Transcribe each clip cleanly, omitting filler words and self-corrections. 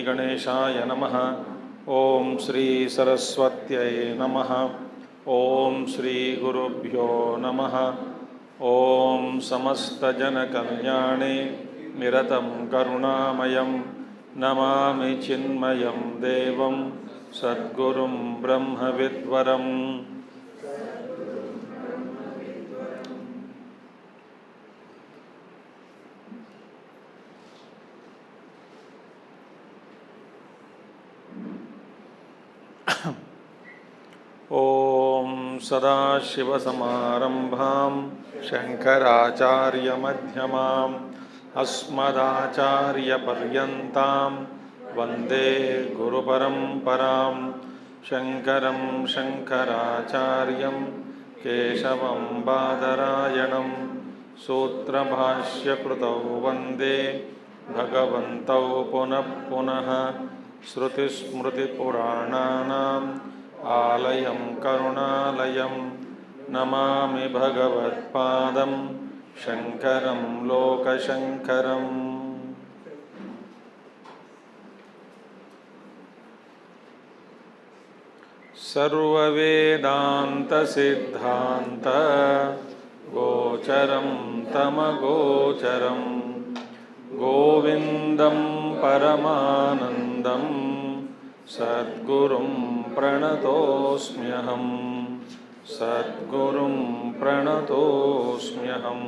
गणेशाय नमः। ओम श्री सरस्वत्यै नमः। ओम श्री गुरुभ्यो नमः। ओम समस्तजनकल्याणे निरतं करुणामयं नमामि चिन्मयं देवं सद्गुरुं ब्रह्मविद्वरम्। ओम सदाशिवसमारंभां शंकराचार्यमध्यमाम् अस्मदाचार्यपर्यन्तां वन्दे गुरुपरम्परां। शंकरं शंकराचार्यं केशवं बादरायणं सूत्रभाष्यकृतौ वन्दे भगवन्तौ पुनः पुनः। श्रुतिस्मृतिपुराणानाम् आलयं करुणालयं नमामि भगवत्पादं शंकरं लोकशंकरम्। सर्ववेदान्तसिद्धान्त गोचरं तमगोचरं गोविन्दं परमानन्दं सद्गुरुं प्रणतोऽस्म्यहं। सद्गुरुं प्रणतोऽस्म्यहम्।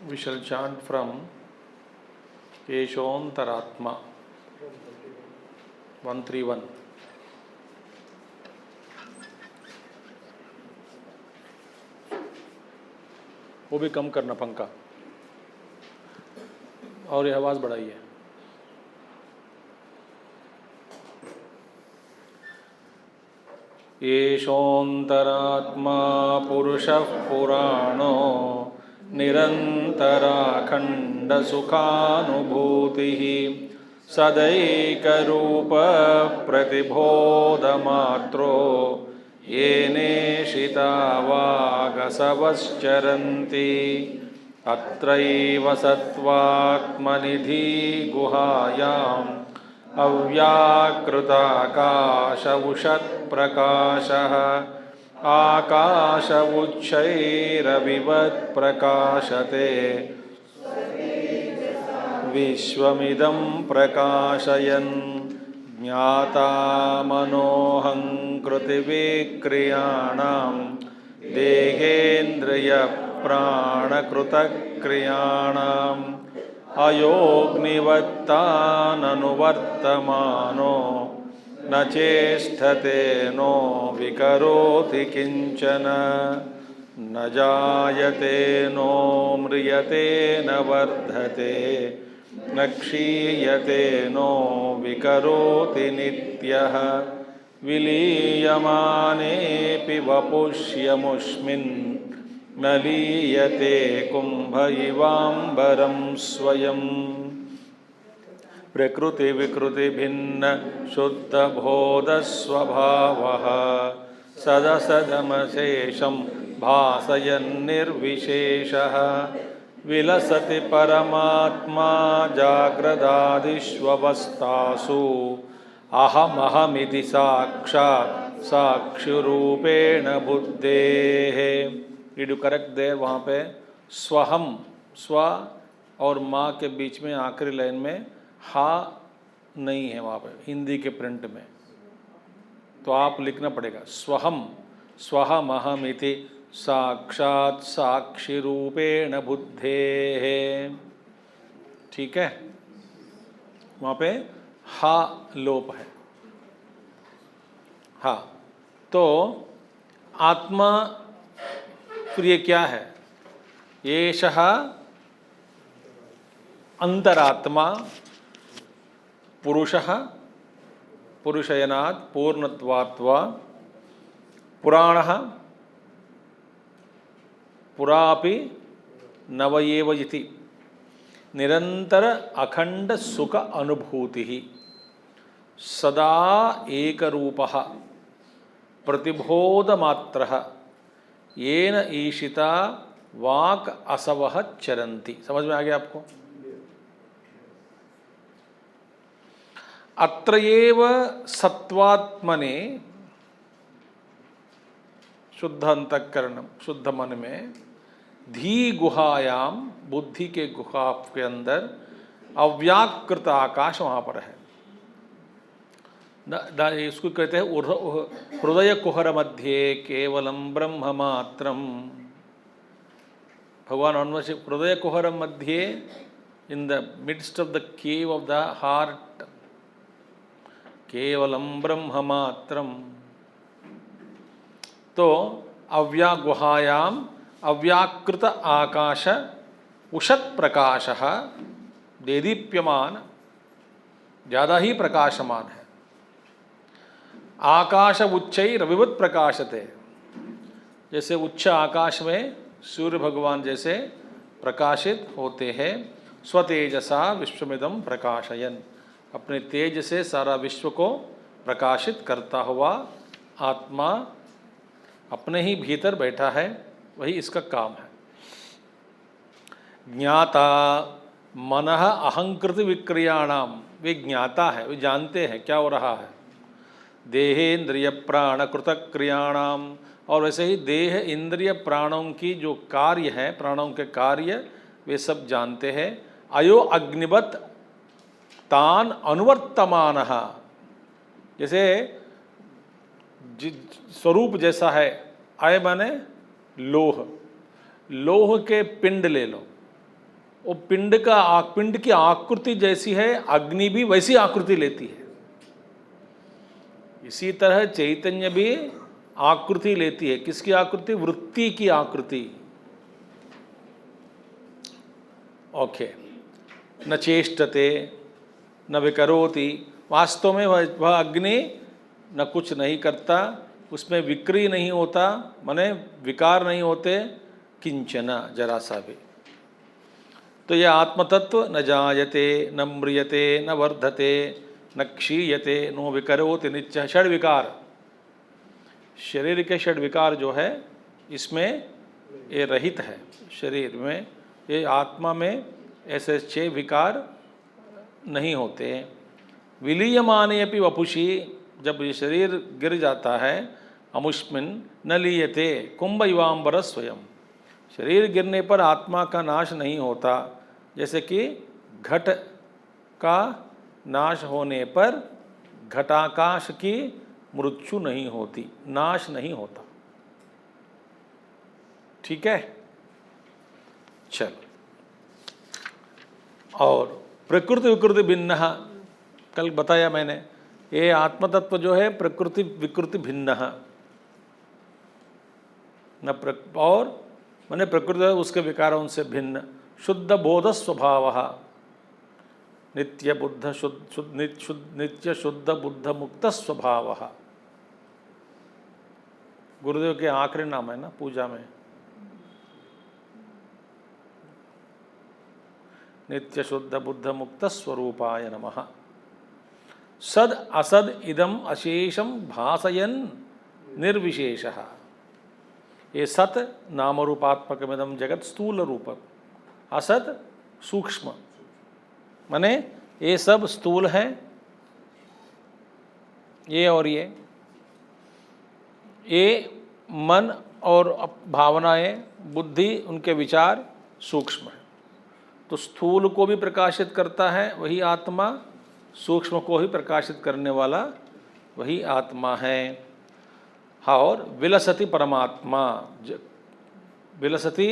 We shall chant from Keshontaraatma 131. वो भी कम करना पंखा और ये आवाज़ बढ़ाइए। एषोऽन्तरात्मा पुरुषः पुराणो निरन्तराखण्डसुखानुभूतिः सदैकरूपप्रतिबोधमात्रो येनेशितावागसवश्चरन्ति। अत्रैव सत्त्वात्मनिधि गुहायाम् अव्याकृताकाशवुषत्प्रकाशः आकाशवुच्छैरविवत् प्रकाशते विश्वमिदं प्रकाशयन्। ज्ञातामनोऽहङ्कृतिविक्रियाणां देहेन्द्रियप्राणकृतक्रियाणाम् अयोग्निवत्ताननुवर्तमानो न चेष्टते नो विकरोति किंचन। न जायते नो म्रियते न वर्धते न क्षीयते नो विकरोति नित्यः। विलीयमानेऽपि वपुष्यमुष्मिन् न लीयते कुम्भ इवाम्बरं स्वयं। प्रकृति विकृति भिन्न शुद्ध बोध स्वभावः सदसदमशेषं भासयन्निर्विशेषः। विलसति परमात्मा जाग्रदादिष्वस्थासु अहमहमिति साक्षात् साक्षिरूपेण बुद्धेः। Did you correct there? वहाँ पे स्वहम, स्व और माँ के बीच में आखिरी लाइन में हा नहीं है वहाँ पे हिंदी के प्रिंट में, तो आप लिखना पड़ेगा स्वहम स्वहमहमिति साक्षात् साक्षी रूपेण बुद्धेः। ठीक है, वहाँ पे हा लोप है। हाँ, तो आत्मा फिर ये क्या है? येषः अंतरात्मा पुरुषः पुरुषयनात् पूर्णत्वात् वा पुराणः पुरापि नवयेव इति निरंतर अखंड सुख अनुभूति सदा एकरूपः प्रतिबोधमात्रः येन ईशिता वाक् असवः चरन्ति। समझ में आ गया आपको? अत्र एव सत्वात्मने शुद्ध अंतःकरण शुद्ध मन में धी गुहायाम बुद्धि के गुहा के अंदर अव्याकृत आकाश वहाँ पर है। इसको कहते हैं हृदय कुहर मध्य केवलम ब्रह्म मात्रम। भगवान अन्वय हृदय कुहर मध्य in the midst of the cave of the heart केवलम ब्रह्म मात्रम। तो गुहायाम अव्याकृत आकाश उषत प्रकाश देदीप्यमान ज़्यादा ही प्रकाशमान है। आकाश उच्चैरविवत् प्रकाशते, जैसे उच्च आकाश में सूर्य भगवान जैसे प्रकाशित होते हैं। स्वतेजसा विश्वमिदं प्रकाशयन्, अपने तेज से सारा विश्व को प्रकाशित करता हुआ आत्मा अपने ही भीतर बैठा है, वही इसका काम है। ज्ञाता मनः अहंकृत विक्रियाणाम, वे ज्ञाता है, वे जानते हैं क्या हो रहा है। देहेन्द्रिय प्राण कृतक क्रियाणाम, और वैसे ही देह इंद्रिय प्राणों की जो कार्य है, प्राणों के कार्य वे सब जानते हैं। अयो अग्निवत तान अनुवर्तमानः, जैसे स्वरूप जैसा है। अय माने लोह, लोह के पिंड ले लो, वो पिंड की आकृति जैसी है, अग्नि भी वैसी आकृति लेती है। इसी तरह चैतन्य भी आकृति लेती है। किसकी आकृति? वृत्ति की आकृति। ओके। न चेष्टते न विकरोति, वास्तव में वह अग्नि न कुछ नहीं करता, उसमें विक्री नहीं होता, माने विकार नहीं होते, किंचन जरा सा भी। तो यह आत्मतत्व न जायते न म्रियते न वर्धते न क्षीयते नो विकरोति नित्य। षड विकार, शरीर के षड विकार जो है इसमें ये रहित है। शरीर में, ये आत्मा में ऐसे 6 विकार नहीं होते। विलीयमाने अपि वपुषी, जब ये शरीर गिर जाता है, अमुष्मिन न लीयते कुंभ इवांबर स्वयं, शरीर गिरने पर आत्मा का नाश नहीं होता। जैसे कि घट का नाश होने पर घटाकाश की मृत्यु नहीं होती, नाश नहीं होता। ठीक है, चलो। और प्रकृति विकृति भिन्न, कल बताया मैंने, ये आत्मतत्व जो है प्रकृति विकृति भिन्न न और माने प्रकृति उसके विकारों से भिन्न। शुद्ध बोध स्वभाव, नित्य बुद्ध नित्य शुद्ध बुद्ध मुक्त स्वभाव। गुरुदेव के आखिरी नाम है ना पूजा में, नित्य शुद्ध बुद्ध मुक्त स्वरूपाय नमः। सद असद इदम अशेषम भासयन निर्विशेषः। ये सत नाम रूपात्मकमिदम जगत स्थूल रूप, असत सूक्ष्म, माने ये सब स्थूल है, ये और ये मन और भावनाएं, बुद्धि, उनके विचार सूक्ष्म है। तो स्थूल को भी प्रकाशित करता है वही आत्मा, सूक्ष्म को ही प्रकाशित करने वाला वही आत्मा है। और विलसति परमात्मा, विलसति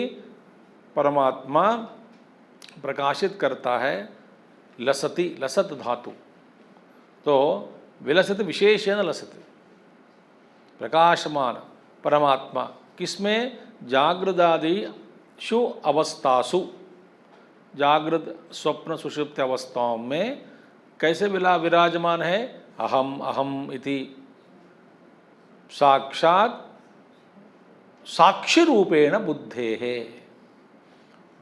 परमात्मा प्रकाशित करता है। लसति, लसत धातु, तो विलसति विशेषण लसति, प्रकाशमान परमात्मा किसमें? जागृदादिषु अवस्थासु, जागृत स्वप्न सुषुप्त अवस्थाओं में कैसे विराजमान है? अहम अहम इति, साक्षात साक्षी रूपेण बुद्धे है,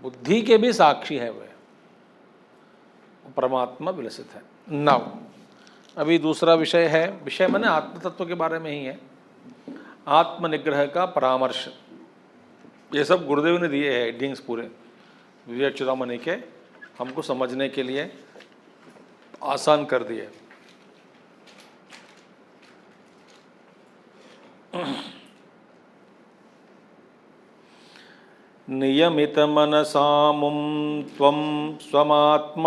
बुद्धि के भी साक्षी है वह, परमात्मा विलसित है। नव अभी दूसरा विषय है, विषय माने आत्म तत्व के बारे में ही है, आत्मनिग्रह का परामर्श। ये सब गुरुदेव ने दिए हैं हेडिंग्स पूरे विवेक चूड़ामणि के, हमको समझने के लिए आसान कर दिए। नियमित मनसामुं त्वं स्वमात्मानमात्मनि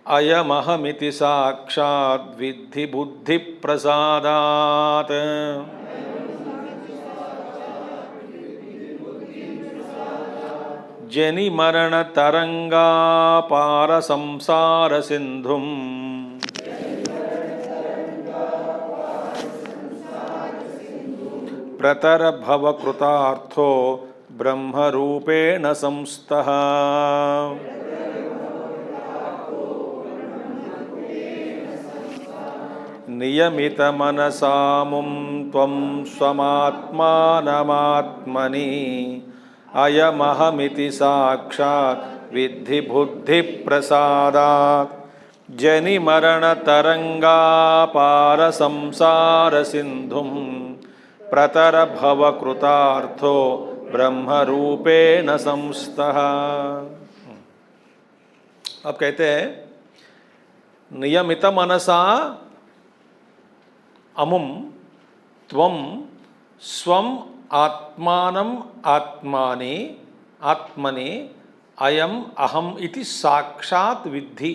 अयमहमिति साक्षात् विद्धि बुद्धि प्रसादात्। जनि मरण तरंगापार संसार सिंधुम प्रतर भव कृतार्थो ब्रह्म रूपेण संस्तः। नियमित मनसामुं त्वं स्वमात्मानमात्मनि अयमहमिति साक्षात् विद्धि बुद्धि प्रसादात्। जनि मरण तरंगापार संसार सिंधुम प्रतर भव कृतार्थो ब्रह्म रूपेण संस्तः। अब कहते हैं नियमित मनसा अमुम त्वं स्वम आत्मानं आत्मानि आत्मनि अयम अहम इति साक्षात विद्धि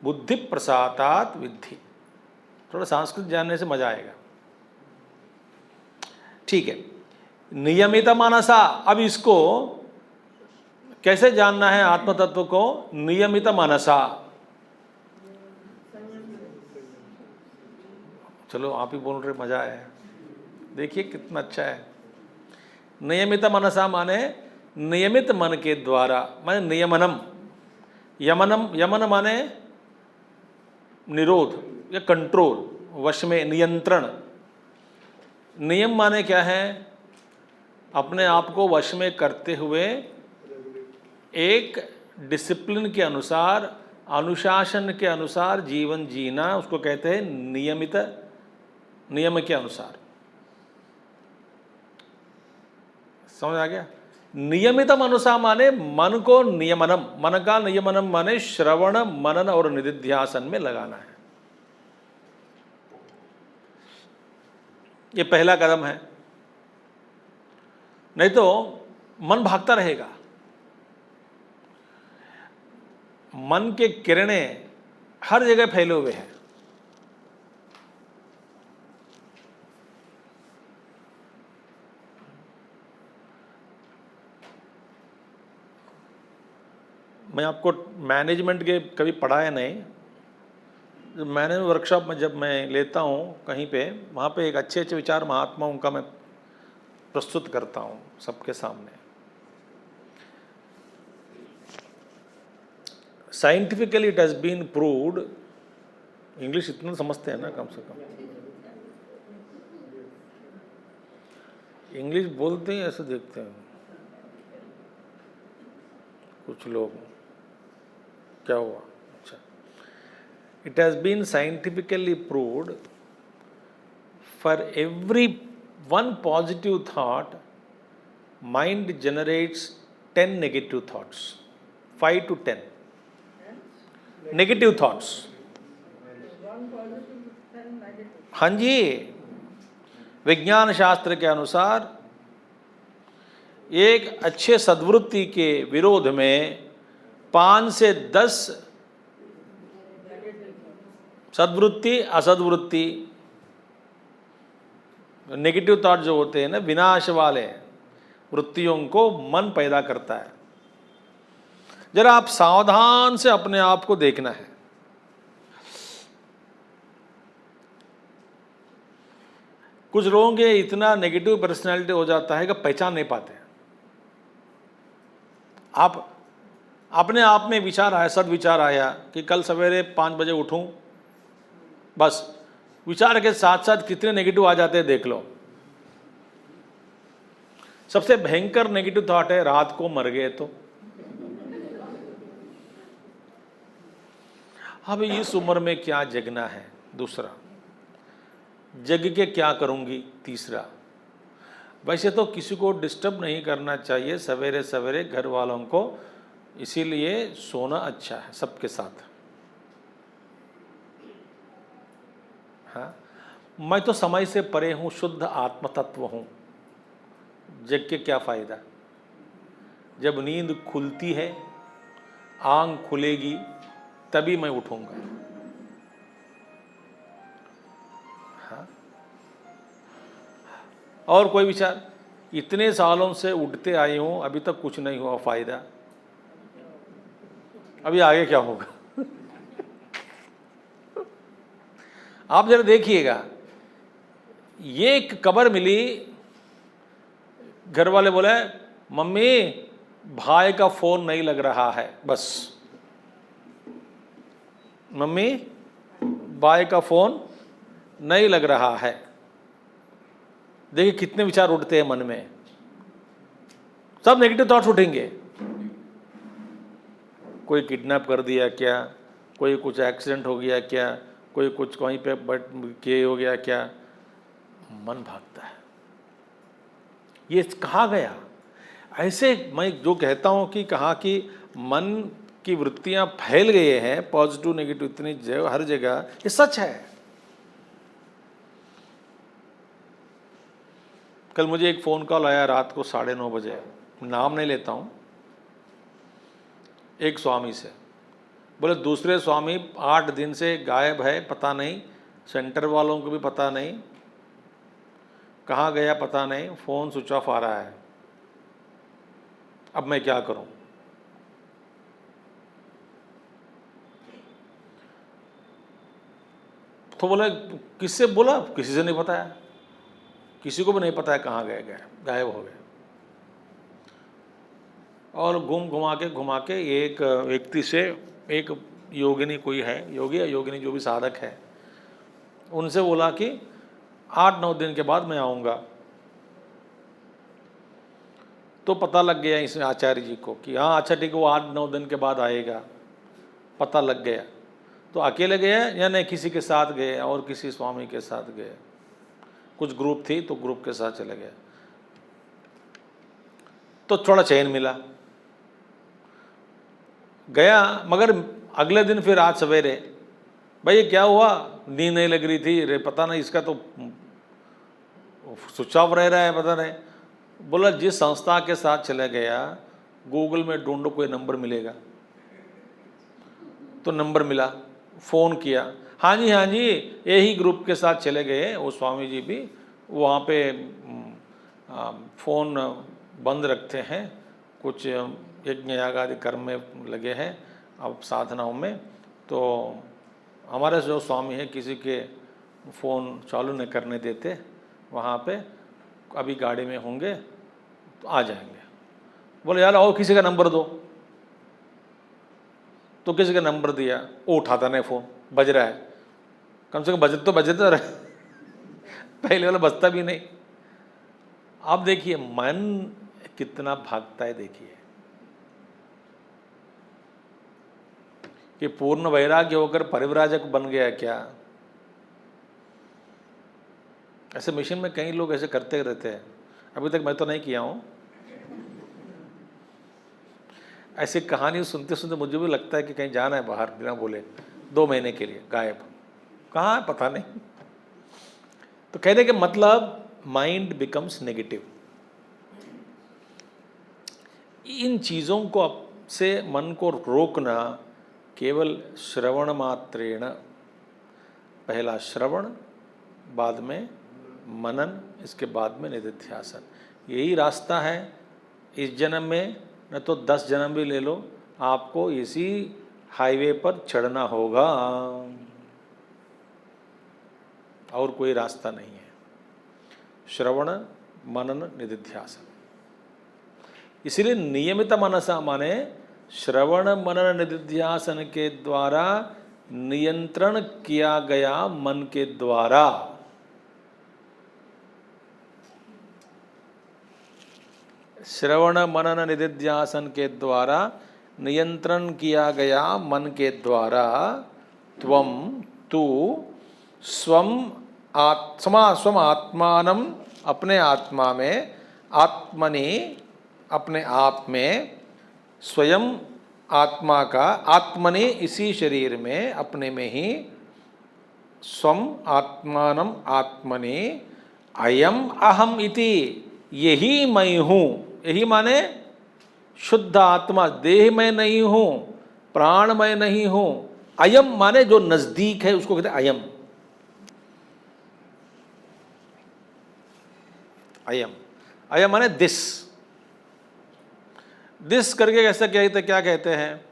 बुद्धि प्रसादात विद्धि। थोड़ा संस्कृत जानने से मजा आएगा। ठीक है, नियमित मनसा, अब इसको कैसे जानना है आत्म तत्व को? नियमित मनसा, चलो आप ही बोल रहे, मजा आया, देखिए कितना अच्छा है। नियमित मनसा माने नियमित मन के द्वारा, माने नियमनम, यमनम, यमन माने निरोध या कंट्रोल, वश में, नियंत्रण। नियम माने क्या है? अपने आप को वश में करते हुए एक डिसिप्लिन के अनुसार, अनुशासन के अनुसार जीवन जीना, उसको कहते हैं नियमित, नियम के अनुसार। समझ आ गया? नियमित मनुषा माने मन को नियमनम, मन का नियमनम माने श्रवण मनन और निधिध्यासन में लगाना है। ये पहला कदम है, नहीं तो मन भागता रहेगा। मन के किरणें हर जगह फैले हुए हैं। मैं आपको मैनेजमेंट के कभी पढ़ाया नहीं, मैनेजमेंट वर्कशॉप में जब मैं लेता हूँ कहीं पे, वहाँ पे एक अच्छे अच्छे विचार महात्माओं का मैं प्रस्तुत करता हूँ सबके सामने। Scientifically it has been proved, English इतना समझते हैं ना कम से कम, इंग्लिश बोलते हैं ऐसे देखते हैं कुछ लोग, क्या हुआ? अच्छा, it has been scientifically proved for every one positive thought mind generates 10 negative thoughts, 5 to 10 negative thoughts. हाँ जी, विज्ञान शास्त्र के अनुसार एक अच्छे सद्वृत्ति के विरोध में 5 से 10 सद्वृत्ति, असद्वृत्ति, नेगेटिव थॉट जो होते हैं ना, विनाश वाले वृत्तियों को मन पैदा करता है। जरा आप सावधान से अपने आप को देखना है। कुछ लोगों के इतना नेगेटिव पर्सनैलिटी हो जाता है कि पहचान नहीं पाते। आप अपने आप में विचार आया, सदविचार आया कि कल सवेरे 5 बजे उठूं, बस विचार के साथ साथ कितने नेगेटिव आ जाते हैं देख लो। सबसे भयंकर नेगेटिव थॉट है रात को मर गए तो। अब इस उम्र में क्या जगना है, दूसरा जग के क्या करूंगी, तीसरा। वैसे तो किसी को डिस्टर्ब नहीं करना चाहिए सवेरे सवेरे घर वालों को, इसीलिए सोना अच्छा है सबके साथ। हाँ, मैं तो समय से परे हूं, शुद्ध आत्म तत्व हूं, जग के क्या फायदा। जब नींद खुलती है, आंख खुलेगी, तभी मैं उठूंगा। हाँ, और कोई विचार, इतने सालों से उठते आए हूं, अभी तक कुछ नहीं हुआ फायदा, अभी आगे क्या होगा। आप जरा देखिएगा, ये एक खबर मिली, घर वाले बोले मम्मी भाई का फोन नहीं लग रहा है, बस मम्मी भाई का फोन नहीं लग रहा है। देखिए कितने विचार उठते हैं मन में, सब नेगेटिव थॉट्स उठेंगे। कोई किडनैप कर दिया क्या, कोई कुछ एक्सीडेंट हो गया क्या, कोई कुछ कहीं पे के हो गया क्या, मन भागता है। ये कहाँ गया, ऐसे मैं जो कहता हूँ कि कहा कि मन की वृत्तियाँ फैल गए हैं, पॉजिटिव नेगेटिव इतनी हर जगह, ये सच है। कल मुझे एक फ़ोन कॉल आया रात को 9:30 बजे, नाम नहीं लेता हूँ, एक स्वामी से। बोले दूसरे स्वामी 8 दिन से गायब है, पता नहीं, सेंटर वालों को भी पता नहीं, कहाँ गया पता नहीं, फ़ोन स्विच ऑफ आ रहा है, अब मैं क्या करूं। तो बोला किससे, बोला किसी से नहीं बताया, किसी को भी नहीं पता है कहाँ गए, गायब हो गए। और घुमा के एक व्यक्ति से, एक योगिनी कोई है, योगी या योगिनी जो भी साधक है, उनसे बोला कि 8-9 दिन के बाद मैं आऊँगा। तो पता लग गया इस आचार्य जी को कि हाँ अच्छा ठीक है, वो 8-9 दिन के बाद आएगा, पता लग गया। तो अकेले गए या नहीं, किसी के साथ गए, और किसी स्वामी के साथ गए, कुछ ग्रुप थी तो ग्रुप के साथ चले गए, तो थोड़ा चैन मिला, गया। मगर अगले दिन फिर आज सवेरे, भाई ये क्या हुआ, नींद नहीं लग रही थी, रे पता नहीं इसका तो स्विच ऑफ रह रहा है, पता नहीं। बोला जिस संस्था के साथ चले गया, गूगल में ढूंढो कोई नंबर मिलेगा, तो नंबर मिला, फ़ोन किया, हाँ जी यही ग्रुप के साथ चले गए, वो स्वामी जी भी वहाँ पे फ़ोन बंद रखते हैं, कुछ यज्ञ याग आदि कर्म में लगे हैं अब साधनाओं में, तो हमारे जो स्वामी हैं किसी के फ़ोन चालू नहीं करने देते वहाँ पे, अभी गाड़ी में होंगे तो आ जाएंगे। बोले यार और किसी का नंबर दो, तो किसी का नंबर दिया, वो उठाता नहीं फ़ोन, बज रहा है, कम से कम बजता रहे, पहले वाला बजता भी नहीं। अब देखिए मन कितना भागता है, देखिए कि पूर्ण वैराग्य होकर परिव्राजक बन गया क्या। ऐसे मिशन में कई लोग ऐसे करते रहते हैं, अभी तक मैं तो नहीं किया हूँ। ऐसी कहानी सुनते सुनते मुझे भी लगता है कि कहीं जाना है बाहर, बिना बोले 2 महीने के लिए गायब, कहाँ है पता नहीं। तो कहने के मतलब माइंड बिकम्स नेगेटिव। इन चीज़ों को से मन को रोकना केवल श्रवण मात्रेण, पहला श्रवण, बाद में मनन, इसके बाद में निधिध्यासन, यही रास्ता है। इस जन्म में न तो 10 जन्म भी ले लो, आपको इसी हाईवे पर चढ़ना होगा, और कोई रास्ता नहीं है। श्रवण मनन निधिध्यासन, इसलिए नियमित मनसा माने श्रवण मनन निधिध्यासन के द्वारा नियंत्रण किया गया मन के द्वारा। श्रवण मनन निधिध्यासन के द्वारा नियंत्रण किया गया मन के द्वारा त्वम तू स्वम आत्मानम अपने आत्मा में, आत्मनि अपने आप में, स्वयं आत्मा का, आत्मनि इसी शरीर में, अपने में ही, स्वम आत्मानम आत्मनि अयम अहम इति, यही मैं हूँ। यही माने शुद्ध आत्मा, देह में नहीं हूँ, प्राण में नहीं हूँ। अयम माने जो नजदीक है उसको कहते हैं अयम। अयम, अयम माने दिस। दिस करके कैसे क्या कहते हैं?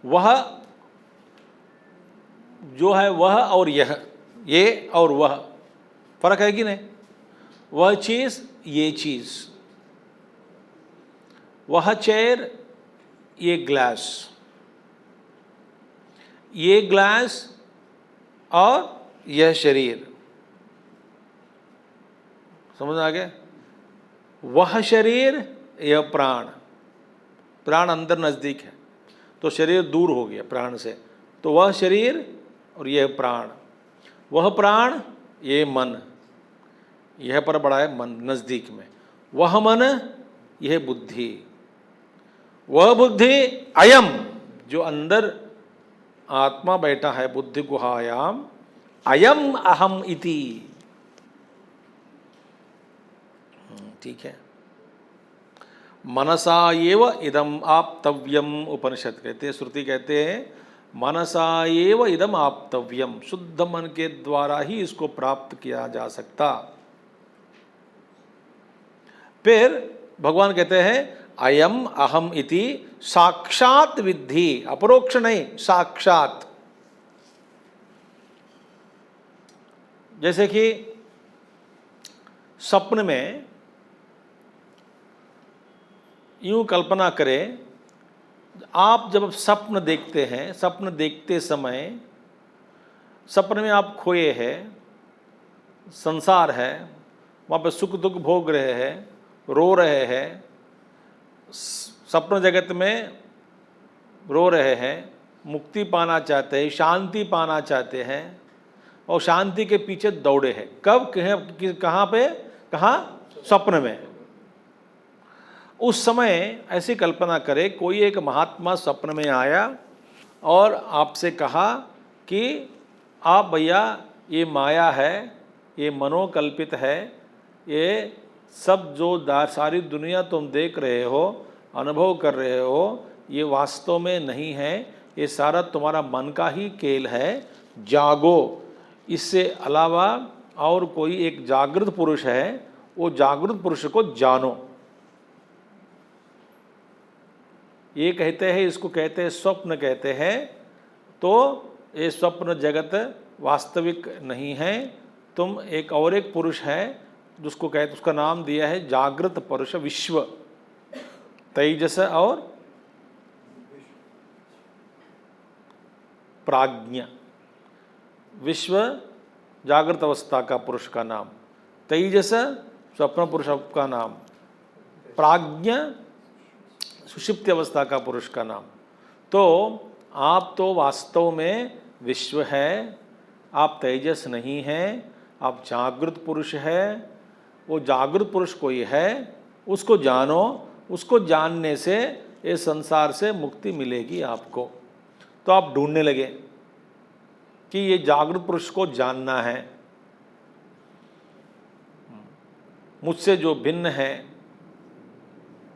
वह जो है वह और यह, ये और वह फर्क है कि नहीं? वह चीज, ये चीज, वह चेयर, ये ग्लास, ये ग्लास और यह शरीर। समझ आ गया? वह शरीर, यह प्राण। प्राण अंदर नजदीक है तो शरीर दूर हो गया प्राण से, तो वह शरीर और यह प्राण। वह प्राण, ये मन, यह पर बड़ा है मन नजदीक में। वह मन, यह बुद्धि। वह बुद्धि अयम, जो अंदर आत्मा बैठा है बुद्धि गुहायाम, अयम अहम इति। ठीक है। मनसा एव इदम आप्तव्यम, उपनिषद कहते हैं, श्रुति कहते हैं मनसा एव इदम आप्तव्यम, शुद्ध मन के द्वारा ही इसको प्राप्त किया जा सकता। फिर भगवान कहते हैं अयम अहम इति साक्षात विद्धि, अपरोक्ष नहीं, साक्षात। जैसे कि स्वप्न में यूं कल्पना करें, आप जब स्वप्न देखते हैं, स्वप्न देखते समय सपने में आप खोए हैं, संसार है, वहाँ पे सुख दुख भोग रहे हैं, रो रहे हैं, सपन जगत में रो रहे हैं, मुक्ति पाना चाहते हैं, शांति पाना चाहते हैं और शांति के पीछे दौड़े हैं। कब, कहाँ पे, कहाँ? स्वप्न में। उस समय ऐसी कल्पना करें, कोई एक महात्मा स्वप्न में आया और आपसे कहा कि आप भैया ये माया है, ये मनोकल्पित है, ये सब जो सारी दुनिया तुम देख रहे हो, अनुभव कर रहे हो, ये वास्तव में नहीं है, ये सारा तुम्हारा मन का ही खेल है, जागो। इससे अलावा और कोई एक जागृत पुरुष है, वो जागृत पुरुष को जानो। ये कहते हैं, इसको कहते हैं स्वप्न कहते हैं। तो ये स्वप्न जगत वास्तविक नहीं है, तुम एक और एक पुरुष है जिसको कहते, उसका नाम दिया है जागृत पुरुष, विश्व, तेजस और प्राज्ञ। विश्व जागृत अवस्था का पुरुष का नाम, तेजस स्वप्न पुरुष का नाम, प्राज्ञ सुषुप्ति अवस्था का पुरुष का नाम। तो आप तो वास्तव में विश्व है, आप तेजस नहीं हैं, आप जागृत पुरुष है। वो जागृत पुरुष कोई है, उसको जानो। उसको जानने से ये संसार से मुक्ति मिलेगी आपको। तो आप ढूंढने लगे कि ये जागृत पुरुष को जानना है, मुझसे जो भिन्न है,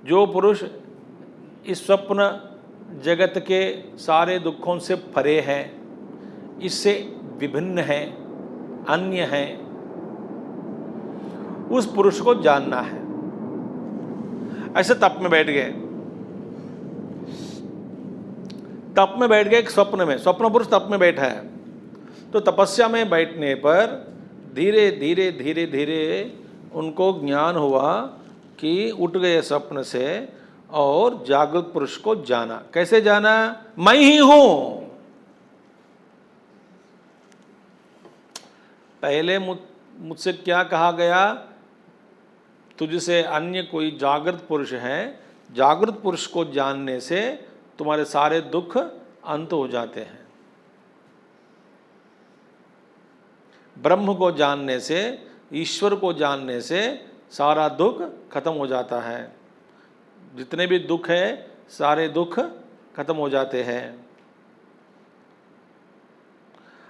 जो पुरुष इस स्वप्न जगत के सारे दुखों से परे है, इससे विभिन्न है, अन्य है, उस पुरुष को जानना है। ऐसे तप में बैठ गए, तप में बैठ गए, एक स्वप्न में, स्वप्न पुरुष तप में बैठा है। तो तपस्या में बैठने पर धीरे धीरे धीरे धीरे उनको ज्ञान हुआ कि उठ गए स्वप्न से, और जागृत पुरुष को जाना। कैसे जाना? मैं ही हूं। पहले मुझसे क्या कहा गया? तुझसे अन्य कोई जागृत पुरुष है, जागृत पुरुष को जानने से तुम्हारे सारे दुख अंत हो जाते हैं। ब्रह्म को जानने से, ईश्वर को जानने से सारा दुख खत्म हो जाता है। जितने भी दुख है सारे दुख खत्म हो जाते हैं।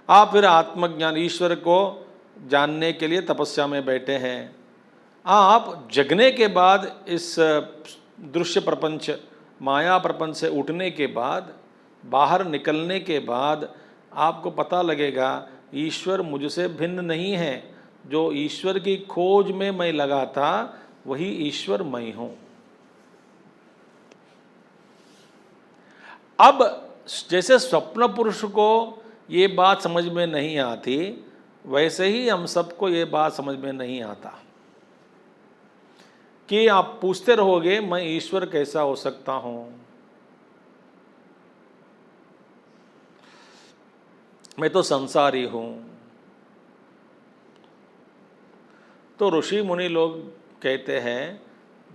आप फिर आत्मज्ञान, ईश्वर को जानने के लिए तपस्या में बैठे हैं। आप जगने के बाद, इस दृश्य प्रपंच, माया प्रपंच से उठने के बाद, बाहर निकलने के बाद आपको पता लगेगा ईश्वर मुझसे भिन्न नहीं है। जो ईश्वर की खोज में मैं लगा था वही ईश्वर मैं हूं। अब जैसे स्वप्न पुरुष को ये बात समझ में नहीं आती, वैसे ही हम सबको ये बात समझ में नहीं आता कि आप पूछते रहोगे मैं ईश्वर कैसा हो सकता हूं, मैं तो संसारी हूं। तो ऋषि मुनि लोग कहते हैं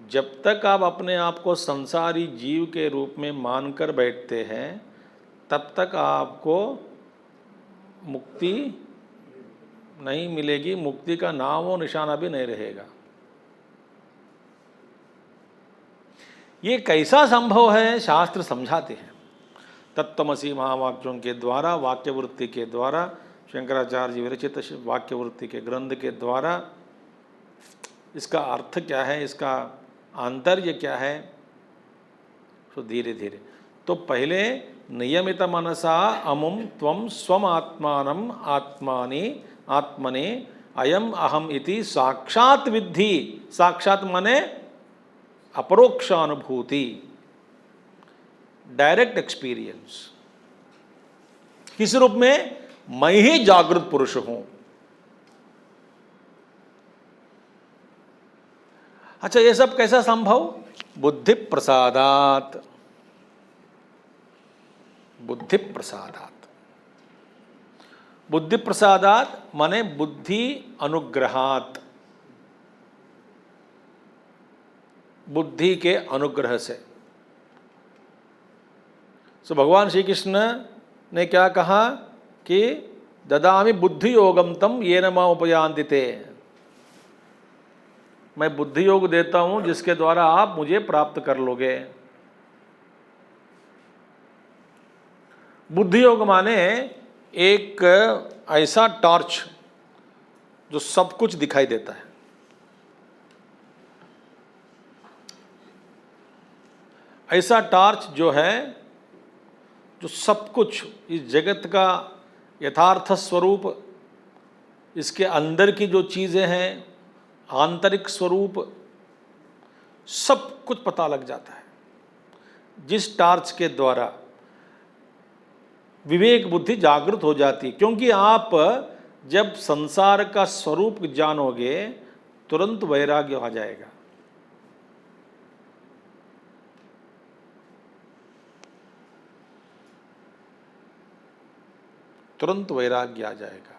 जब तक आप अपने आप को संसारी जीव के रूप में मानकर बैठते हैं तब तक आपको मुक्ति नहीं मिलेगी, मुक्ति का नाम और निशाना भी नहीं रहेगा। ये कैसा संभव है? शास्त्र समझाते हैं। तत्त्वमसि महावाक्यों के द्वारा, वाक्यवृत्ति के द्वारा, शंकराचार्य जी विरचित वाक्यवृत्ति के ग्रंथ के द्वारा इसका अर्थ क्या है, इसका आंतर्य क्या है, तो धीरे धीरे। तो पहले नियमित मनसा अमुम त्वम स्वम आत्मानम आत्मानि आत्मने अयम अहम इति साक्षात विद्धि। साक्षात माने अपरोक्षानुभूति, डायरेक्ट एक्सपीरियंस। किस रूप में? मैं ही जागृत पुरुष हूं। अच्छा, ये सब कैसा संभव? बुद्धि प्रसादात। बुद्धि प्रसादात, बुद्धि प्रसादात माने बुद्धि अनुग्रहात, बुद्धि के अनुग्रह से। सो भगवान श्री कृष्ण ने क्या कहा कि ददामि बुद्धि योगम तम येन मां उपयान्ति ते। मैं बुद्धि योग देता हूं जिसके द्वारा आप मुझे प्राप्त कर लोगे। बुद्धि योग माने एक ऐसा टॉर्च जो सब कुछ दिखाई देता है। ऐसा टॉर्च जो है जो सब कुछ, इस जगत का यथार्थ स्वरूप, इसके अंदर की जो चीज़ें हैं, आंतरिक स्वरूप, सब कुछ पता लग जाता है। जिस टॉर्च के द्वारा विवेक बुद्धि जागृत हो जाती है। क्योंकि आप जब संसार का स्वरूप जानोगे तुरंत वैराग्य आ जाएगा। तुरंत वैराग्य आ जाएगा।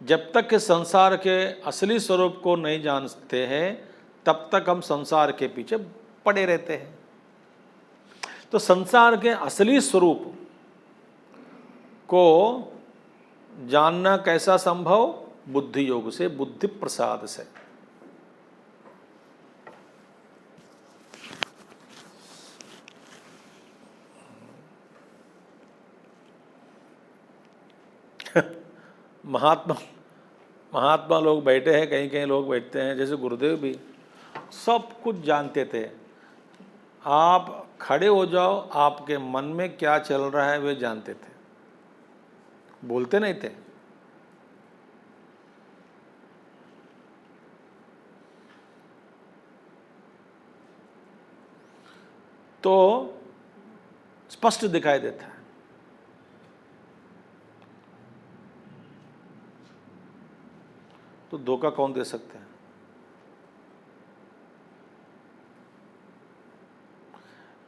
जब तक कि संसार के असली स्वरूप को नहीं जानते हैं तब तक हम संसार के पीछे पड़े रहते हैं। तो संसार के असली स्वरूप को जानना कैसा संभव? बुद्धि योग से, बुद्धि प्रसाद से। महात्मा लोग बैठे हैं, कहीं कहीं लोग बैठते हैं, जैसे गुरुदेव भी सब कुछ जानते थे। आप खड़े हो जाओ, आपके मन में क्या चल रहा है वे जानते थे, बोलते नहीं थे। तो स्पष्ट दिखाई देता है। तो धोखा कौन दे सकते हैं?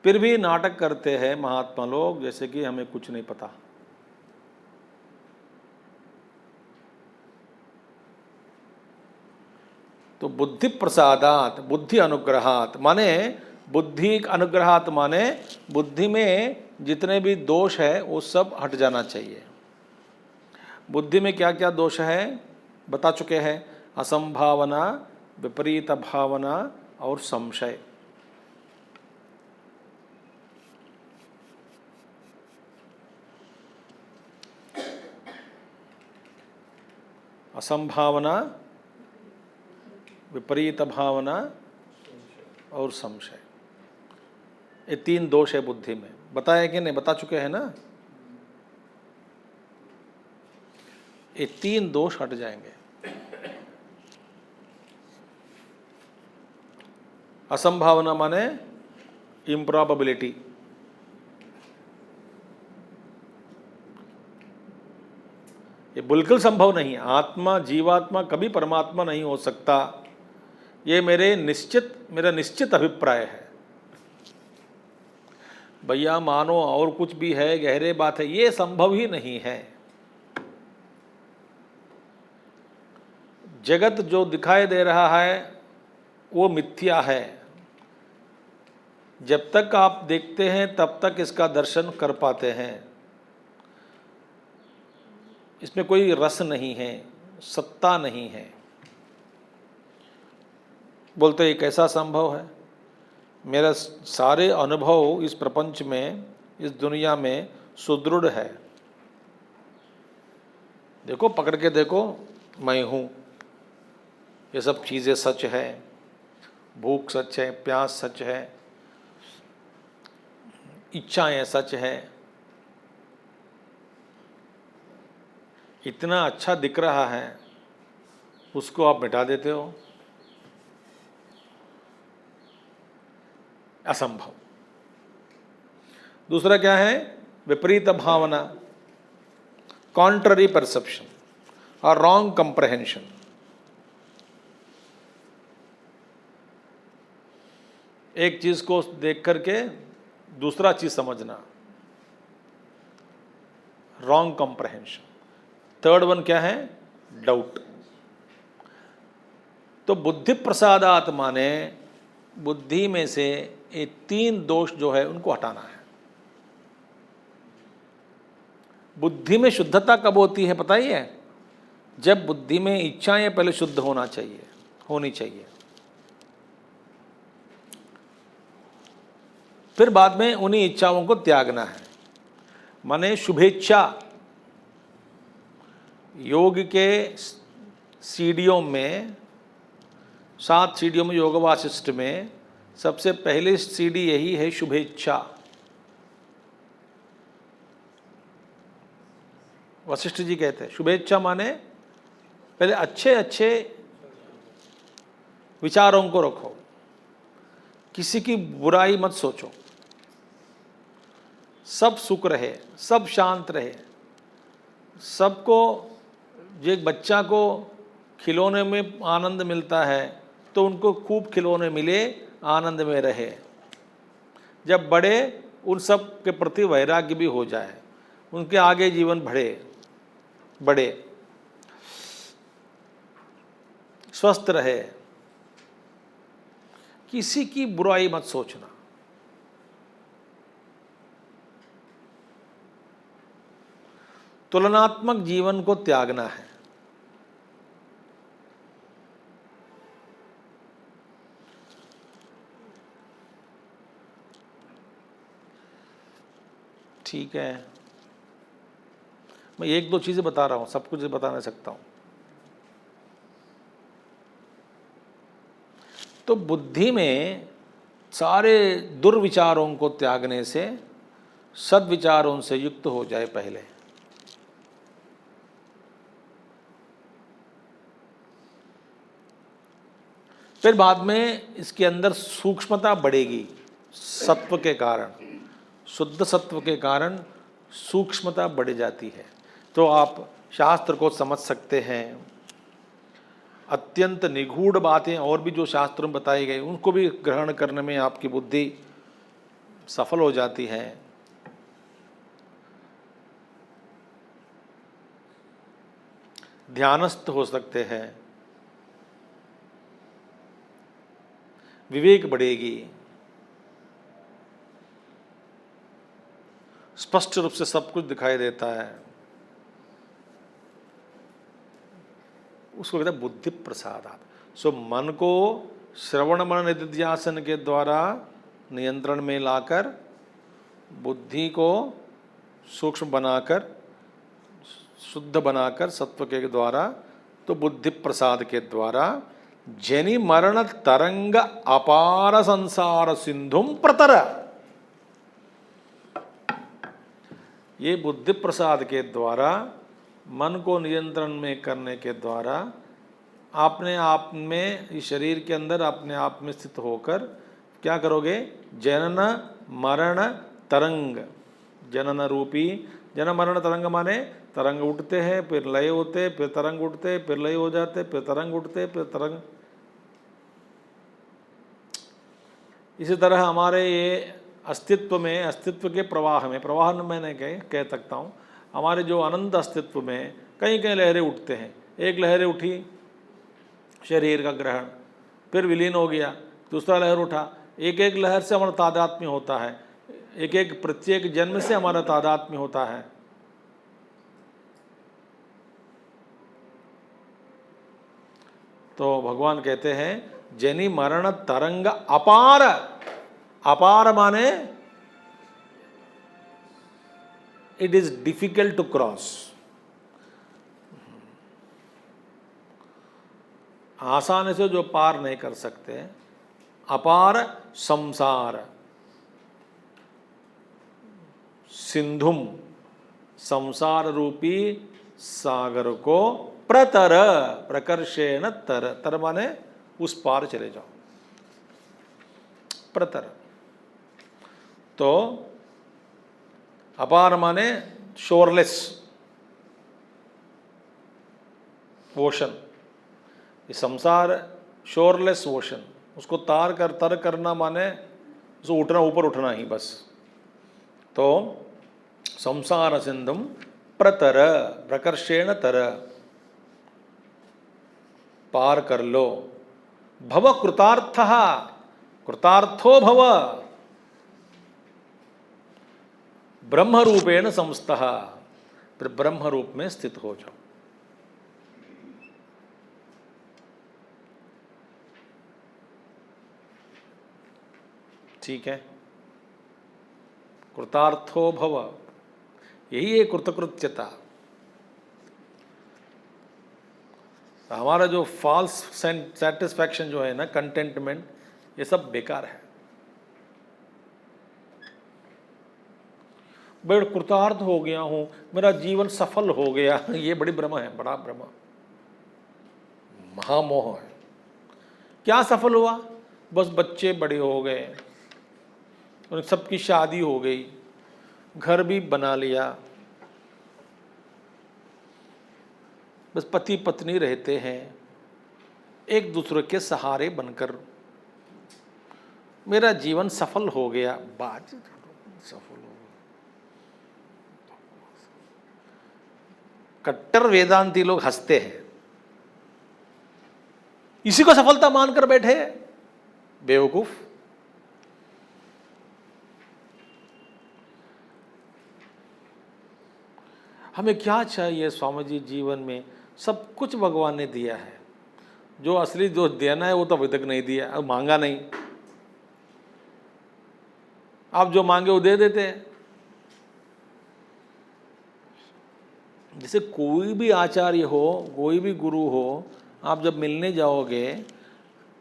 फिर भी नाटक करते हैं महात्मा लोग जैसे कि हमें कुछ नहीं पता। तो बुद्धि प्रसादात, बुद्धि अनुग्रहात माने बुद्धि अनुग्रहात माने बुद्धि में जितने भी दोष है वो सब हट जाना चाहिए। बुद्धि में क्या क्या दोष है बता चुके हैं, असंभावना, विपरीत भावना और संशय। असंभावना, विपरीत भावना और संशय, ये 3 दोष है बुद्धि में। बताया कि नहीं, बता चुके हैं ना। ये 3 दोष हट जाएंगे। असंभावना माने इम्प्रॉबेबिलिटी, ये बिल्कुल संभव नहीं है। आत्मा, जीवात्मा कभी परमात्मा नहीं हो सकता, ये मेरा निश्चित अभिप्राय है। भैया मानो और कुछ भी है, गहरे बात है, ये संभव ही नहीं है। जगत जो दिखाई दे रहा है वो मिथ्या है। जब तक आप देखते हैं तब तक इसका दर्शन कर पाते हैं। इसमें कोई रस नहीं है, सत्ता नहीं है। बोलते ये कैसा संभव है? मेरा सारे अनुभव इस प्रपंच में, इस दुनिया में सुदृढ़ है। देखो, पकड़ के देखो, मैं हूँ, ये सब चीज़ें सच है, भूख सच है, प्यास सच है, इच्छाएं सच है। इतना अच्छा दिख रहा है, उसको आप मिटा देते हो। असंभव। दूसरा क्या है? विपरीत भावना, कॉन्ट्ररी परसेप्शन और रॉन्ग कंप्रहेंशन। एक चीज को देख करके दूसरा चीज समझना, रॉन्ग कंप्रहेंशन। थर्ड वन क्या है? डाउट। तो बुद्धि प्रसादात माने बुद्धि में से ये 3 दोष जो है उनको हटाना है। बुद्धि में शुद्धता कब होती है पता ही है? जब बुद्धि में इच्छाएं पहले शुद्ध होनी चाहिए, फिर बाद में उन्हीं इच्छाओं को त्यागना है। माने शुभेच्छा, योग के सीढ़ियों में, 7 सीढ़ियों में, योग वासिष्ठ में सबसे पहली सीढ़ी यही है, शुभेच्छा। वशिष्ठ जी कहते हैं शुभेच्छा माने पहले अच्छे अच्छे विचारों को रखो, किसी की बुराई मत सोचो, सब सुख रहे, सब शांत रहे। सबको, जो एक बच्चा को खिलौने में आनंद मिलता है तो उनको खूब खिलौने मिले, आनंद में रहे। जब बड़े, उन सब के प्रति वैराग्य भी हो जाए, उनके आगे जीवन बढ़े, स्वस्थ रहे। किसी की बुराई मत सोचना। तुलनात्मक जीवन को त्यागना है। ठीक है, मैं 1-2 चीजें बता रहा हूं, सब कुछ बता नहीं सकता हूं। तो बुद्धि में सारे दुर्विचारों को त्यागने से सद्विचारों से युक्त हो जाए पहले। फिर बाद में इसके अंदर सूक्ष्मता बढ़ेगी, सत्व के कारण, शुद्ध सत्व के कारण सूक्ष्मता बढ़ जाती है। तो आप शास्त्र को समझ सकते हैं, अत्यंत निगूढ़ बातें और भी जो शास्त्रों में बताई गई उनको भी ग्रहण करने में आपकी बुद्धि सफल हो जाती है। ध्यानस्थ हो सकते हैं, विवेक बढ़ेगी, स्पष्ट रूप से सब कुछ दिखाई देता है। उसको कहते हैं बुद्धि प्रसादात। सो मन को श्रवण मनन निधिध्यासन के द्वारा नियंत्रण में लाकर, बुद्धि को सूक्ष्म बनाकर, शुद्ध बनाकर सत्व के द्वारा, तो बुद्धि प्रसाद के द्वारा जनि मरण तरंग अपार संसार सिंधुम प्रतर। ये बुद्धि प्रसाद के द्वारा मन को नियंत्रण में करने के द्वारा अपने आप में, इस शरीर के अंदर अपने आप में स्थित होकर क्या करोगे? जनन मरण तरंग, जनन रूपी, जनन मरण तरंग माने तरंग उठते हैं, फिर लय होते, फिर तरंग उठते, फिर लय हो जाते, फिर तरंग उठते, फिर तरंग। इसी तरह हमारे ये अस्तित्व में, अस्तित्व के प्रवाह में, प्रवाह मैंने कह सकता हूँ, हमारे जो अनंत अस्तित्व में कई कई लहरें उठते हैं। एक लहरें उठी शरीर का ग्रहण, फिर विलीन हो गया, दूसरा लहर उठा। एक एक लहर से हमारा तादात्म्य होता है, एक एक प्रत्येक जन्म से हमारा तादात्म्य होता है। तो भगवान कहते हैं जनि मरण तरंग अपार। अपार माने it is difficult to cross, आसानी से जो पार नहीं कर सकते। अपार संसार, सिंधुम, संसार रूपी सागर को प्रतर, प्रकर्षेण तर, तर माने उस पार चले जाओ, प्रतर। तो अपार माने शोरलेस ओशन, ये संसार शोरलेस ओशन, उसको तर करना माने उसको उठना, ऊपर उठना ही बस। तो संसार सिंधुम प्रतर, प्रकर्षेण तर, पार कर लो। भव कृतार्थः, कृतार्थो भव, ब्रह्म रूपेण संस्थः, फिर ब्रह्म रूप में स्थित हो जाओ। ठीक है, कृतार्थो भव, यही है कृतकृत्यता। हमारा जो फॉल्स सेटिस्फैक्शन जो है ना, कंटेंटमेंट, ये सब बेकार है। बड़े कृतार्थ हो गया हूं, मेरा जीवन सफल हो गया, ये बड़ी भ्रम है, बड़ा भ्रम, महामोह है। क्या सफल हुआ? बस बच्चे बड़े हो गए, और सबकी शादी हो गई, घर भी बना लिया, बस पति पत्नी रहते हैं एक दूसरे के सहारे बनकर, मेरा जीवन सफल हो गया। बात सफल हो, कट्टर वेदांती लोग हंसते हैं, इसी को सफलता मानकर बैठे बेवकूफ। हमें क्या चाहिए स्वामी जी? जीवन में सब कुछ भगवान ने दिया है, जो असली जो देना है वो तो अभी तक नहीं दिया, मांगा नहीं। आप जो मांगे वो दे देते हैं। जैसे कोई भी आचार्य हो, कोई भी गुरु हो, आप जब मिलने जाओगे,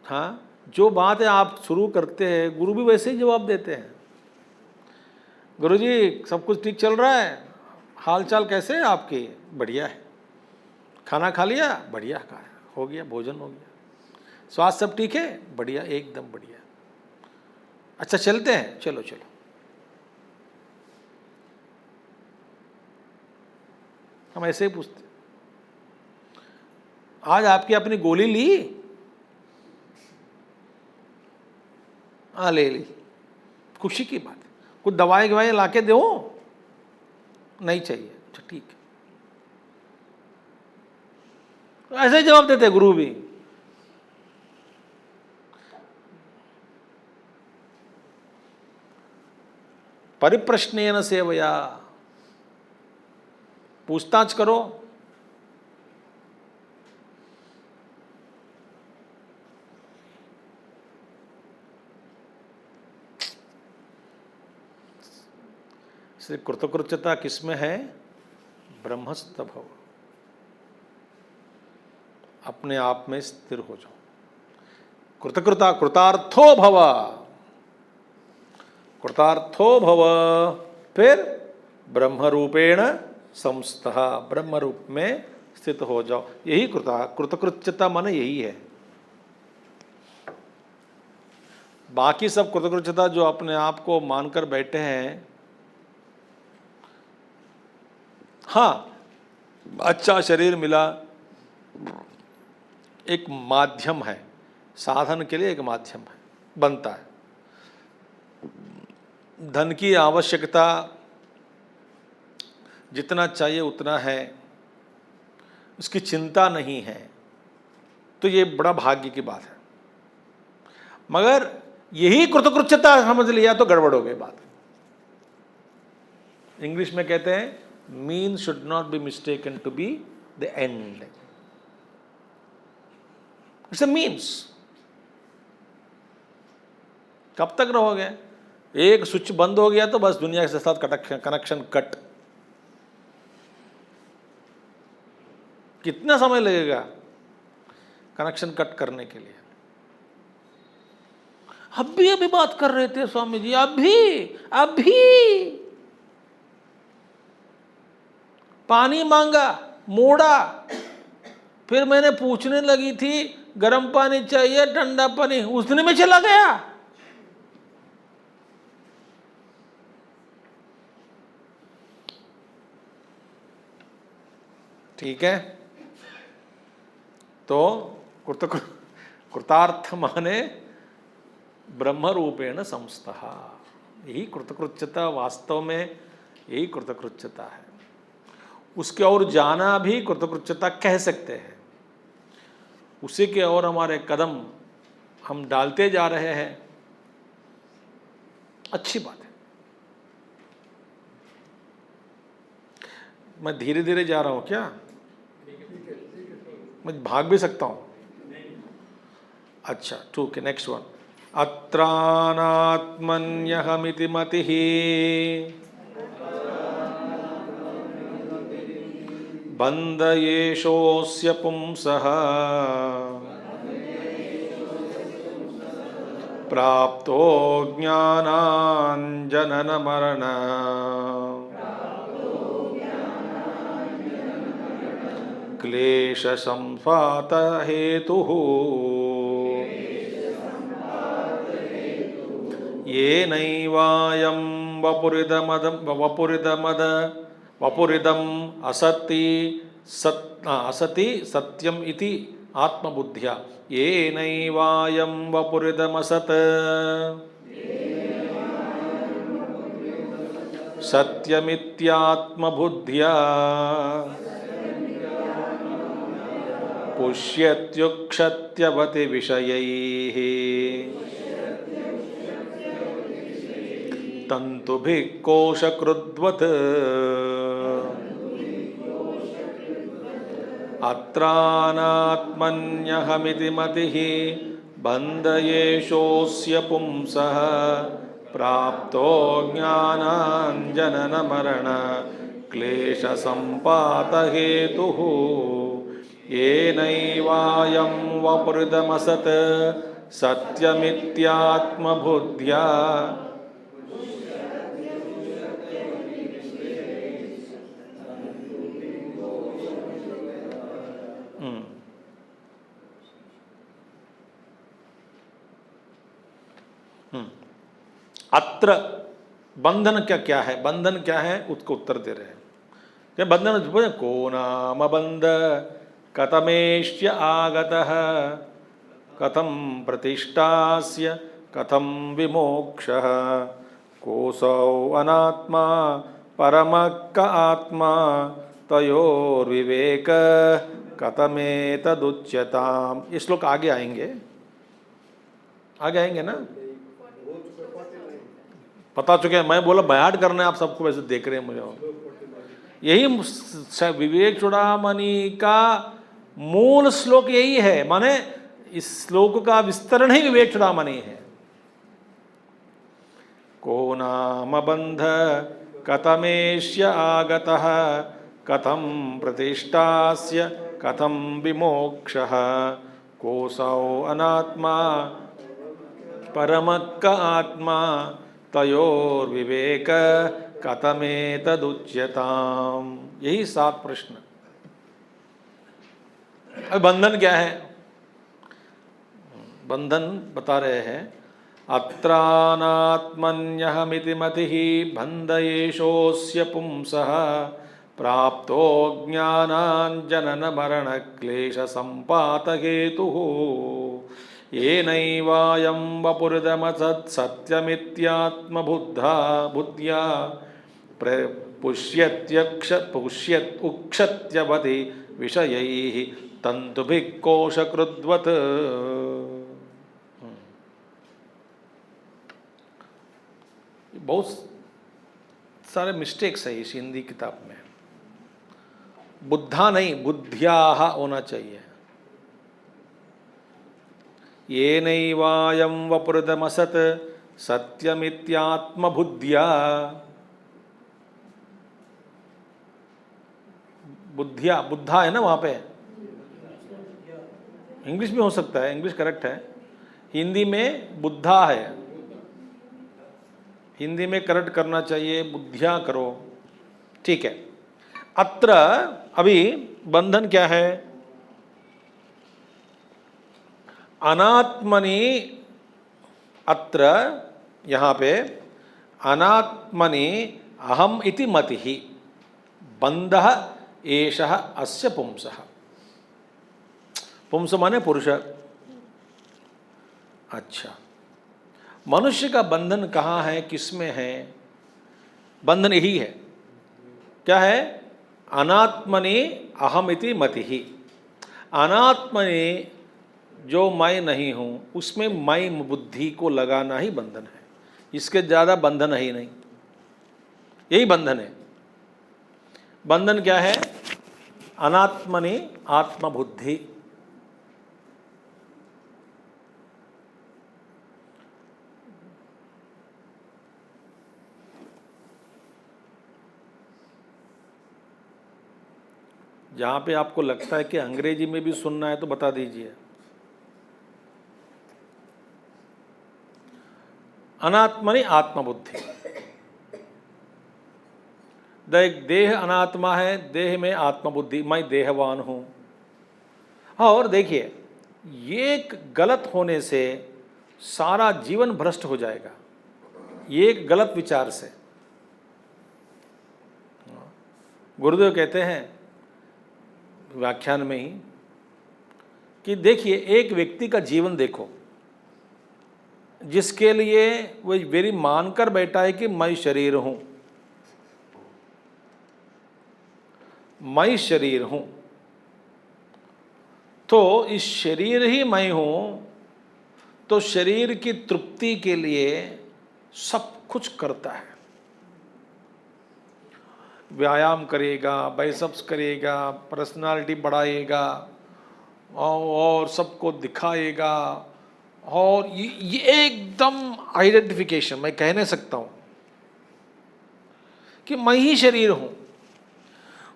हाँ, जो बात है आप शुरू करते हैं, गुरु भी वैसे ही जवाब देते हैं। गुरुजी सब कुछ ठीक चल रहा है, हाल चाल कैसे है आपके? बढ़िया है। खाना खा लिया? बढ़िया खाया, हो गया, भोजन हो गया। स्वास्थ्य सब ठीक है? बढ़िया, एकदम बढ़िया। अच्छा चलते हैं? चलो चलो। हम ऐसे ही पूछते, आज आपकी अपनी गोली ली? हाँ ले ली, खुशी की बात है। कुछ दवाई गवाई ला के दो, नहीं चाहिए, अच्छा ठीक है। ऐसे ही जवाब देते गुरु भी। परिप्रश्नेन सेवया, पूछताछ करो। इसलिए कृतकृत्यता किसमें है? ब्रह्मस्थ भव, अपने आप में स्थिर हो जाओ। कृतकृता कृतार्थो भव, कृतार्थो भव, फिर ब्रह्मरूपेण संस्थः, ब्रह्म रूप में स्थित हो जाओ। यही कृतकृत्यता माने यही है। बाकी सब कृतकृत्यता जो अपने आप को मानकर बैठे हैं, हाँ अच्छा शरीर मिला, एक माध्यम है, साधन के लिए एक माध्यम है, बनता है। धन की आवश्यकता जितना चाहिए उतना है, उसकी चिंता नहीं है, तो ये बड़ा भाग्य की बात है। मगर यही कृतकृत्यता समझ लिया तो गड़बड़ हो गई बात। इंग्लिश में कहते हैं means should not be mistaken to be the end. It's a means. कब तक रहोगे? एक स्विच बंद हो गया तो बस दुनिया के साथ कनेक्शन कट। कितना समय लगेगा कनेक्शन कट करने के लिए? अभी बात कर रहे थे स्वामी जी, अभी पानी मांगा, मोड़ा, फिर मैंने पूछने लगी थी गर्म पानी चाहिए ठंडा पानी, उस दिन में चला गया। ठीक है, तो कृतार्थ माने ब्रह्म रूपेण संस्थः, यही कृतकृत्यता, वास्तव में यही कृतकृत्यता है। उसके और जाना भी कृतकृत्यता कह सकते हैं। उसी के और हमारे कदम हम डालते जा रहे हैं, अच्छी बात है। मैं धीरे धीरे जा रहा हूं क्या? मैं भाग भी सकता हूं? अच्छा ठीक है, नेक्स्ट वन। अत्रानात्मन्यहमिति मतिः बन्धयेषोऽस्य पुंसः प्राप्तो ज्ञानाञ्जननमरण क्लेशसंपातहेतुः येनैवायं वपुरिदम् असति सत्यम इति आत्मबुद्ध्या, येनैवायं वपुरिदमसत् सत्यमित्यात्मबुद्ध्या पुष्यत्युक्षत्यवति विषयैः तन्तुभिः कोशकृद्वत् अत्रानात्मन्यहमिति मतिः बन्धयेषोऽस्य पुंसः प्राप्तो ज्ञानाञ्जननमरण क्लेशसम्पातहेतुः येनैवायं वपुरिदमसत् सत्यमित्यात्मबुद्ध्या अत्र बंधन क्या है? बंधन क्या है उसको उत्तर दे रहे हैं। क्या बंधन? को नाम बंध कथमेष्य आगतः कथम प्रतिष्ठास्य कथम विमोक्षः कोसौ अनात्मा परमक्क आत्मा तयोर्विवेक कथमेतदुच्यताम्। ये श्लोक आगे आएंगे ना, पता चुके हैं। मैं बोला बयान करना है, आप सबको वैसे देख रहे हैं मुझे। यही विवेक चूड़ामणि का मूल श्लोक यही है, माने इस श्लोक का विस्तरण ही विवेक चूड़ामणि है। को नाम बंध कथमेष्य आगतः कथम प्रतिष्ठास्य कथम विमोक्षः कोसौ अनात्मा परमक्क आत्मा तयोर्विवेक कथमेतदुच्यताम्। यही 7 प्रश्न। अब बंधन क्या है? बंधन बता रहे हैं, अत्रानात्मन्यहमिति मतिः बन्धयेषोऽस्य पुंसः प्राप्तो ज्ञानाञ्जनन मरण क्लेश संपातहेतुः येनैवायं वपुर्दमसत् सत्यमित्यात्मबुद्धा बुद्ध्या पुष्यत् उक्षत्यवति विषयैः तन्तुभिः कोशकृद्वत्। बहुत सारे मिस्टेक्स है इस हिंदी किताब में। बुद्धा नहीं, बुद्ध्याः होना चाहिए। येनैवायं वपुर्दमसत् सत्यमित्यात्मबुद्ध्या। बुद्धिया, बुद्धा है ना वहाँ पे, इंग्लिश में हो सकता है, इंग्लिश करेक्ट है। हिंदी में बुद्धा है, हिंदी में करेक्ट करना चाहिए, बुद्धिया करो, ठीक है। अत्र अभी बंधन क्या है? अनात्मनि, अत्र यहाँ पे अनात्मनि अहम इति मतिः बंधः एषः अस्य पुंसः। पुंस माने पुरुष। अच्छा, मनुष्य का बंधन कहाँ है, किसमें है? बंधन यही है, क्या है? अनात्मनि अहम इति मतिः। अनात्मनि जो मैं नहीं हूँ, उसमें मैं बुद्धि को लगाना ही बंधन है। इसके ज़्यादा बंधन ही नहीं, यही बंधन है। बंधन क्या है? अनात्मनि आत्मबुद्धि। जहाँ पे आपको लगता है कि अंग्रेजी में भी सुनना है तो बता दीजिए। अनात्मनि आत्मबुद्धि। देह अनात्मा है, देह में आत्मबुद्धि, मैं देहवान हूँ। और देखिए, ये एक गलत होने से सारा जीवन भ्रष्ट हो जाएगा, ये एक गलत विचार से। गुरुदेव कहते हैं व्याख्यान में ही कि देखिए, एक व्यक्ति का जीवन देखो जिसके लिए वो वेरी मानकर बैठा है कि मैं शरीर हूं, मैं शरीर हूं, तो इस शरीर ही मैं हूं, तो शरीर की तृप्ति के लिए सब कुछ करता है। व्यायाम करेगा, बाइसेप्स करेगा, पर्सनालिटी बढ़ाएगा और सबको दिखाएगा। और ये एकदम आइडेंटिफिकेशन, मैं कहने सकता हूँ कि मैं ही शरीर हूँ।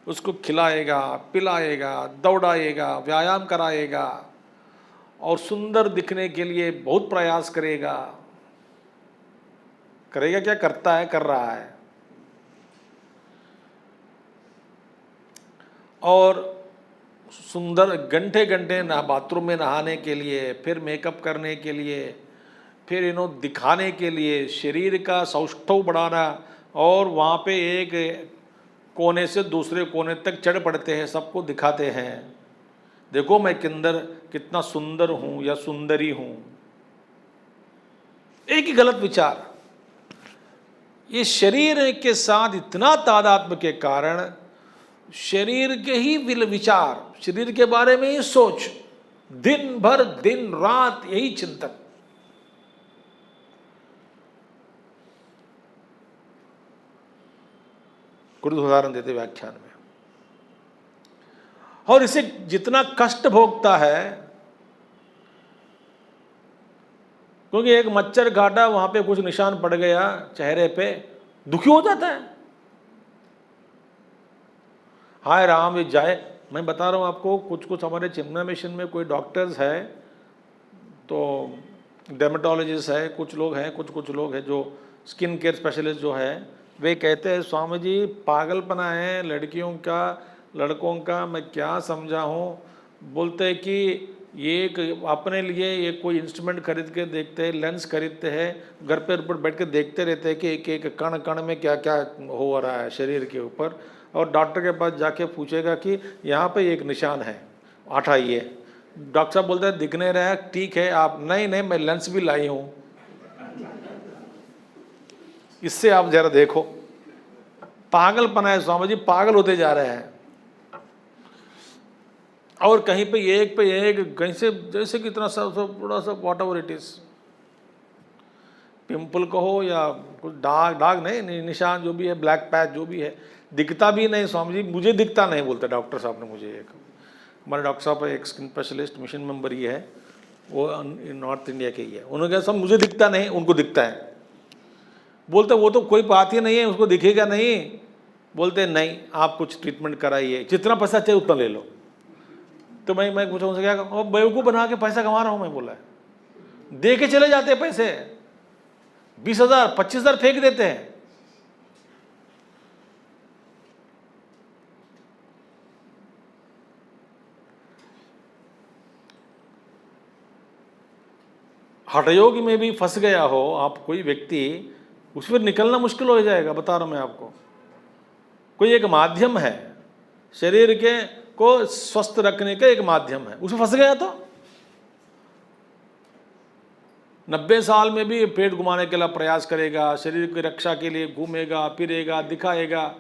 उसको खिलाएगा, पिलाएगा, दौड़ाएगा, व्यायाम कराएगा और सुंदर दिखने के लिए बहुत प्रयास करेगा। करेगा क्या? करता है, कर रहा है। और सुंदर घंटे घंटे बाथरूम में नहाने के लिए, फिर मेकअप करने के लिए, फिर दिखाने के लिए, शरीर का सौष्ठव बढ़ाना, और वहाँ पे एक कोने से दूसरे कोने तक चढ़ पड़ते हैं, सबको दिखाते हैं, देखो मैं कितना सुंदर हूँ या सुंदरी हूँ। एक ही गलत विचार। ये शरीर के साथ इतना तादात्म्य के कारण शरीर के ही विचार, शरीर के बारे में ही सोच, दिन भर दिन रात यही चिंतन। गुरु उदाहरण देते व्याख्यान में। और इसे जितना कष्ट भोगता है, क्योंकि एक मच्छर काटा, वहां पे कुछ निशान पड़ गया चेहरे पे, दुखी हो जाता है। हाय राम, ये जाए। मैं बता रहा हूं आपको, कुछ कुछ हमारे चिमना मिशन में कोई डॉक्टर्स है, तो डर्मेटोलॉजिस्ट है, कुछ लोग हैं, कुछ लोग हैं जो स्किन केयर स्पेशलिस्ट जो है, वे कहते हैं स्वामी जी पागलपना है लड़कियों का, लड़कों का, मैं क्या समझाऊं। बोलते हैं कि ये अपने लिए ये कोई इंस्ट्रूमेंट खरीद के देखते हैं, लेंस खरीदते हैं, घर पे ऊपर बैठ के देखते रहते हैं कि एक एक कण कण में क्या क्या हो रहा है शरीर के ऊपर, और डॉक्टर के पास जाके पूछेगा कि यहाँ पे एक निशान है, हटाइए। डॉक्टर साहब बोलते हैं दिख नहीं रहा है, ठीक है आप, नहीं नहीं मैं लेंस भी लाई हूँ, इससे आप जरा देखो। पागलपना है स्वामी जी, पागल होते जा रहे हैं। और कहीं पे एक कहीं से जैसे कि इतना सा थोड़ा सा what ever it is, pimple कहो या कुछ दाग नहीं, निशान जो भी है, ब्लैक पैच जो भी है, दिखता भी नहीं स्वामी जी, मुझे दिखता नहीं, बोलते डॉक्टर साहब ने मुझे। एक हमारे डॉक्टर साहब एक स्किन स्पेशलिस्ट मिशन मेंबर ही है, वो नॉर्थ इंडिया के ही है। उन्होंने कहा सब मुझे दिखता नहीं, उनको दिखता है। बोलते वो तो कोई बात ही नहीं है, उसको दिखेगा नहीं। बोलते नहीं आप कुछ ट्रीटमेंट कराइए, जितना पैसा चाहिए उतना ले लो। तो मैं पूछा उनसे, क्या बेवकूफ़ बना के पैसा कमा रहा हूँ मैं। बोला दे के चले जाते हैं पैसे, 20,000 25,000 फेंक देते हैं। हठयोगी में भी फंस गया हो आप कोई व्यक्ति, उसमें निकलना मुश्किल हो जाएगा। बता रहा हूं मैं आपको, कोई एक माध्यम है शरीर के को स्वस्थ रखने का, एक माध्यम है, उसमें फंस गया तो 90 साल में भी पेट घुमाने के लिए प्रयास करेगा, शरीर की रक्षा के लिए घूमेगा फिरेगा, दिखाएगा,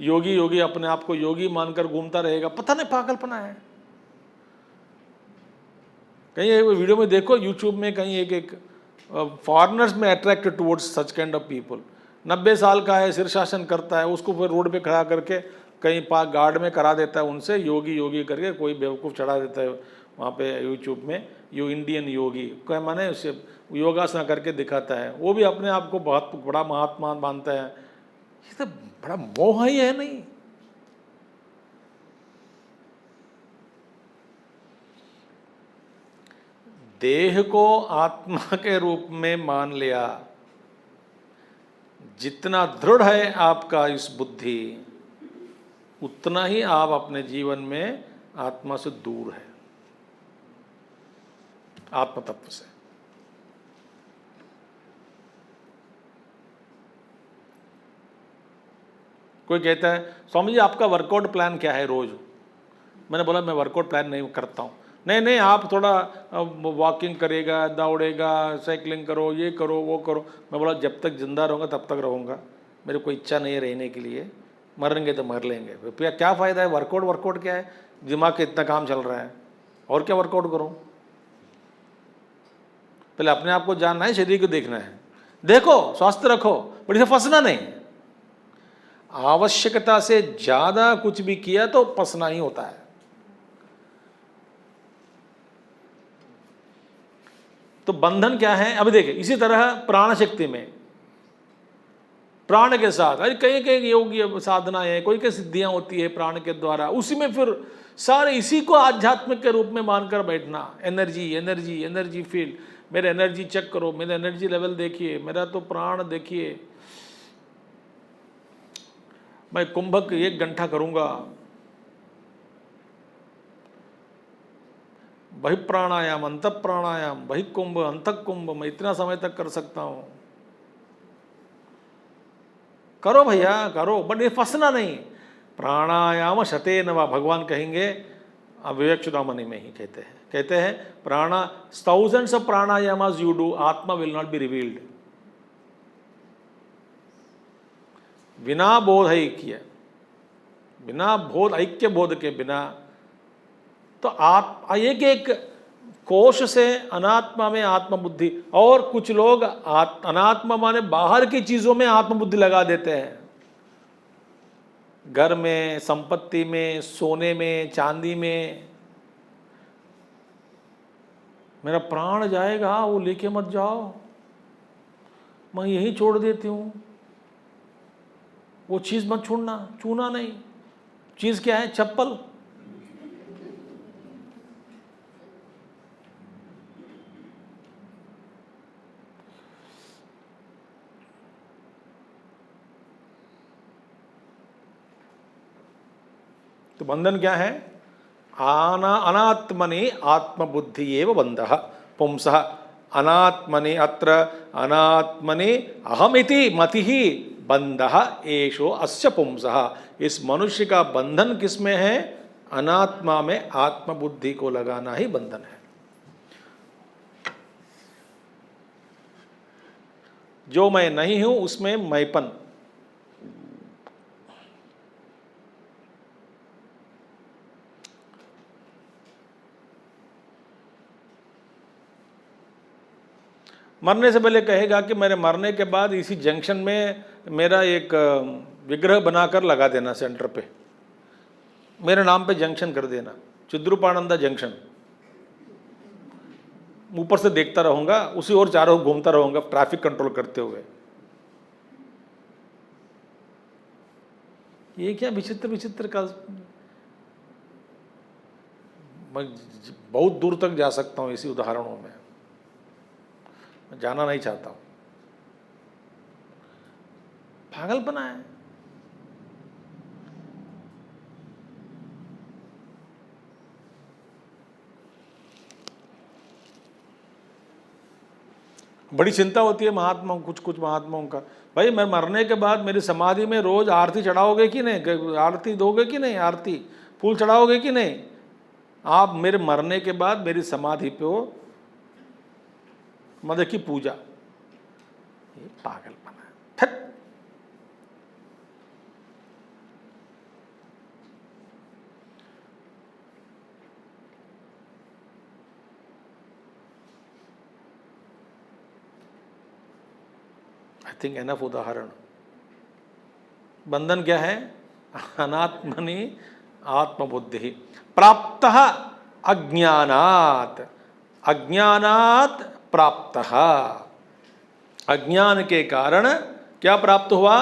योगी अपने आप को योगी मानकर घूमता रहेगा। पता नहीं पागलपना है। कहीं एक वीडियो में देखो यूट्यूब में, कहीं एक फॉरेनर्स में attracted towards such kind of people. 90 साल का है, शीर्षासन करता है, उसको फिर रोड पे खड़ा करके कहीं पार्क गार्ड में करा देता है उनसे, योगी करके कोई बेवकूफ़ चढ़ा देता है वहाँ पे यूट्यूब में, इंडियन योगी क्या माने, उससे योगासन करके दिखाता है। वो भी अपने आप को बहुत बड़ा महात्मा मानता है। ये तो बड़ा मोह ही है नहीं। देह को आत्मा के रूप में मान लिया, जितना दृढ़ है आपका इस बुद्धि, उतना ही आप अपने जीवन में आत्मा से दूर है, आत्म तत्व से। कोई कहता है स्वामी जी आपका वर्कआउट प्लान क्या है रोज। मैंने बोला मैं वर्कआउट प्लान नहीं करता हूँ। नहीं आप थोड़ा वॉकिंग करेगा, दौड़ेगा, साइकिलिंग करो, ये करो वो करो। मैं बोला जब तक जिंदा रहूँगा तब तक रहूँगा, मेरे को इच्छा नहीं है रहने के लिए, मरेंगे तो मर लेंगे। भैया क्या फ़ायदा है वर्कआउट क्या है, दिमाग का इतना काम चल रहा है, और क्या वर्कआउट करूँ। पहले अपने आप को जानना है, शरीर को देखना है। देखो स्वस्थ रखो, बट इसे फंसना नहीं। आवश्यकता से ज़्यादा कुछ भी किया तो फंसना ही होता है। तो बंधन क्या है, अभी देखिए इसी तरह प्राण शक्ति में, प्राण के साथ अरे कई कई योगी साधनाएं हैं, कोई कई सिद्धियां होती है प्राण के द्वारा, उसी में फिर सारे इसी को आध्यात्मिक के रूप में मानकर बैठना। एनर्जी फील्ड, मेरे एनर्जी चेक करो, मेरा एनर्जी लेवल देखिए, मेरा तो प्राण देखिए, मैं कुंभक 1 घंटा करूंगा, बहि प्राणायाम, अंत प्राणायाम, बहि कुंभ, अंत कुंभ, मैं इतना समय तक कर सकता हूं। करो भैया करो, बट ये फंसना नहीं। प्राणायाम शतेन वा, भगवान कहेंगे विवेक चूड़ामणि में ही कहते हैं प्राणा thousands of pranayama you do, आत्मा विल नॉट बी रिवील्ड। बिना बोध ऐक्य, बिना बोध ऐक्य बोध के बिना तो एक एक कोश से अनात्मा में आत्मबुद्धि, और कुछ लोग अनात्मा माने बाहर की चीजों में आत्मबुद्धि लगा देते हैं, घर में, संपत्ति में, सोने में, चांदी में। मेरा प्राण जाएगा वो लेके मत जाओ, मैं यहीं छोड़ देती हूँ, वो चीज़ मत छोड़ना, छूना नहीं। चीज़ क्या है? चप्पल। तो बंधन क्या है? अनात्मनि आत्मबुद्धि एव बंधः पुंसः। अनात्मनि अत्र अनात्मनि अहमिति मतिः बंधः एषो अस्य पुंसः। इस मनुष्य का बंधन किस में है? अनात्मा में आत्मबुद्धि को लगाना ही बंधन है। जो मैं नहीं हूं उसमें मैंपन। मरने से पहले कहेगा कि मेरे मरने के बाद इसी जंक्शन में मेरा एक विग्रह बनाकर लगा देना, सेंटर पे मेरे नाम पे जंक्शन कर देना, चिद्रूपानंदा जंक्शन। ऊपर से देखता रहूंगा, उसी ओर चारों घूमता रहूंगा ट्रैफिक कंट्रोल करते हुए। ये क्या विचित्र विचित्र का, मैं बहुत दूर तक जा सकता हूं इसी उदाहरणों में, मैं जाना नहीं चाहता हूं। पागलपना है। बड़ी चिंता होती है महात्माओं, कुछ कुछ महात्माओं का, भाई मैं मरने के बाद मेरी समाधि में रोज आरती चढ़ाओगे कि नहीं, आरती दोगे कि नहीं, आरती फूल चढ़ाओगे कि नहीं? आप मेरे मरने के बाद मेरी समाधि पे हो मदद की पूजा। ये पागलपना है। फिर आई थिंक एनफ उदाहरण। बंधन क्या है? अनात्मनि आत्मबुद्धि प्राप्त अज्ञानात्, अज्ञानात् प्राप्त। अज्ञान के कारण क्या प्राप्त हुआ?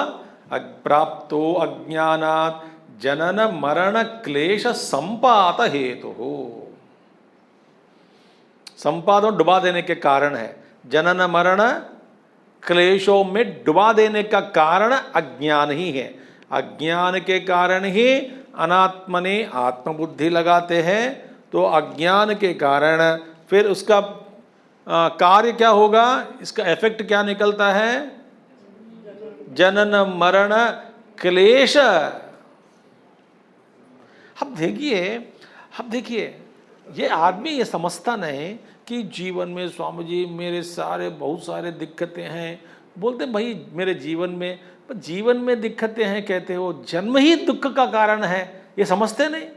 प्राप्तो अज्ञानात् जनन मरण क्लेश संपात हेतु। संपादों डुबा देने के कारण है। जनन मरण क्लेशों में डुबा देने का कारण अज्ञान ही है। अज्ञान के कारण ही अनात्मने आत्मबुद्धि लगाते हैं। तो अज्ञान के कारण फिर उसका कार्य क्या होगा? इसका इफेक्ट क्या निकलता है? जनन मरण क्लेश। अब देखिए ये आदमी ये समझता नहीं कि जीवन में स्वामी जी मेरे बहुत सारे दिक्कतें हैं। बोलते भाई मेरे जीवन में, पर जीवन में दिक्कतें हैं कहते हो, जन्म ही दुख का कारण है, ये समझते नहीं।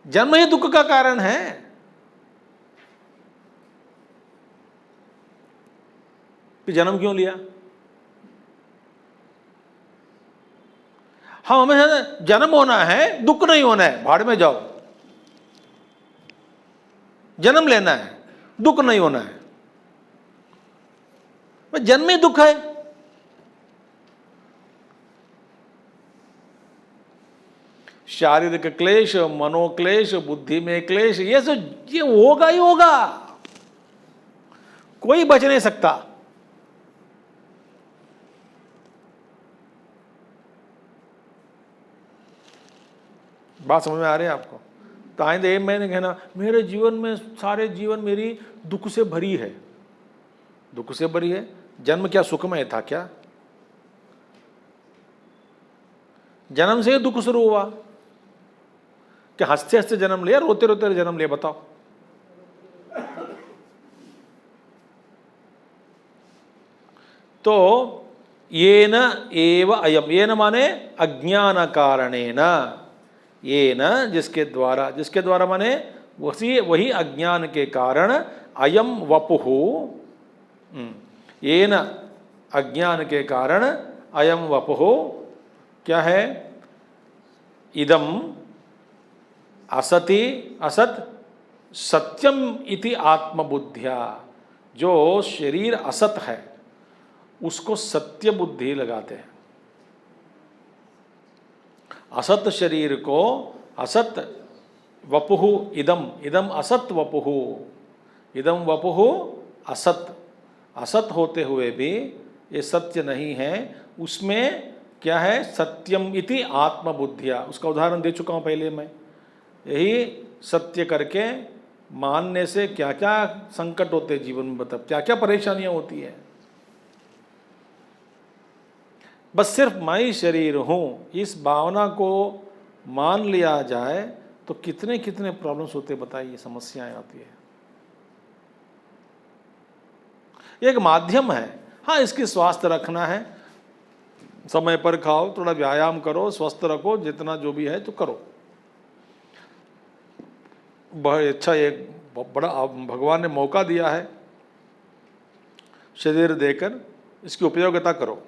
जन्म ही दुख का कारण है। तो जन्म क्यों लिया? हम हमेशा जन्म होना है, दुख नहीं होना है, भाड़ में जाओ। जन्म लेना है, दुख नहीं होना है। जन्म ही दुख है। शारीरिक क्लेश, मनोक्लेश, बुद्धि में क्लेश, ये होगा ही होगा, कोई बच नहीं सकता। बात समझ में आ रही है आपको? तो आइंदे मैंने कहना मेरे जीवन में सारे जीवन मेरी दुख से भरी है। दुख से भरी है? जन्म क्या सुखमय था क्या? जन्म से ही दुख शुरू हुआ क्या? हंसते हंसते जन्म लिया, रोते रोते जन्म लिया? बताओ। तो येन एव अयम, येन माने अज्ञान कारणेन, येन जिसके द्वारा माने वही अज्ञान के कारण, अयम वपुः, येन अज्ञान के कारण अयम वपुः क्या है, इदम असति, असत सत्यम इति आत्मबुद्ध्या, जो शरीर असत है उसको सत्य बुद्धि लगाते हैं। असत शरीर को असत वपुः इदम, इदम असत वपुः, इदम वपुः असत, असत होते हुए भी ये सत्य नहीं है, उसमें क्या है, सत्यम इति आत्मबुद्धिया। उसका उदाहरण दे चुका हूँ पहले मैं। यही सत्य करके मानने से क्या क्या संकट होते हैं जीवन में, मतलब क्या क्या परेशानियां होती है। बस सिर्फ मैं ही शरीर हूँ, इस भावना को मान लिया जाए तो कितने कितने प्रॉब्लम्स होते बताइए, समस्याएं आती है। एक माध्यम है, हाँ इसकी स्वास्थ्य रखना है, समय पर खाओ, थोड़ा व्यायाम करो, स्वस्थ रखो, जितना जो भी है तो करो। बहुत अच्छा, एक बड़ा भगवान ने मौका दिया है शरीर देकर, इसकी उपयोगिता करो,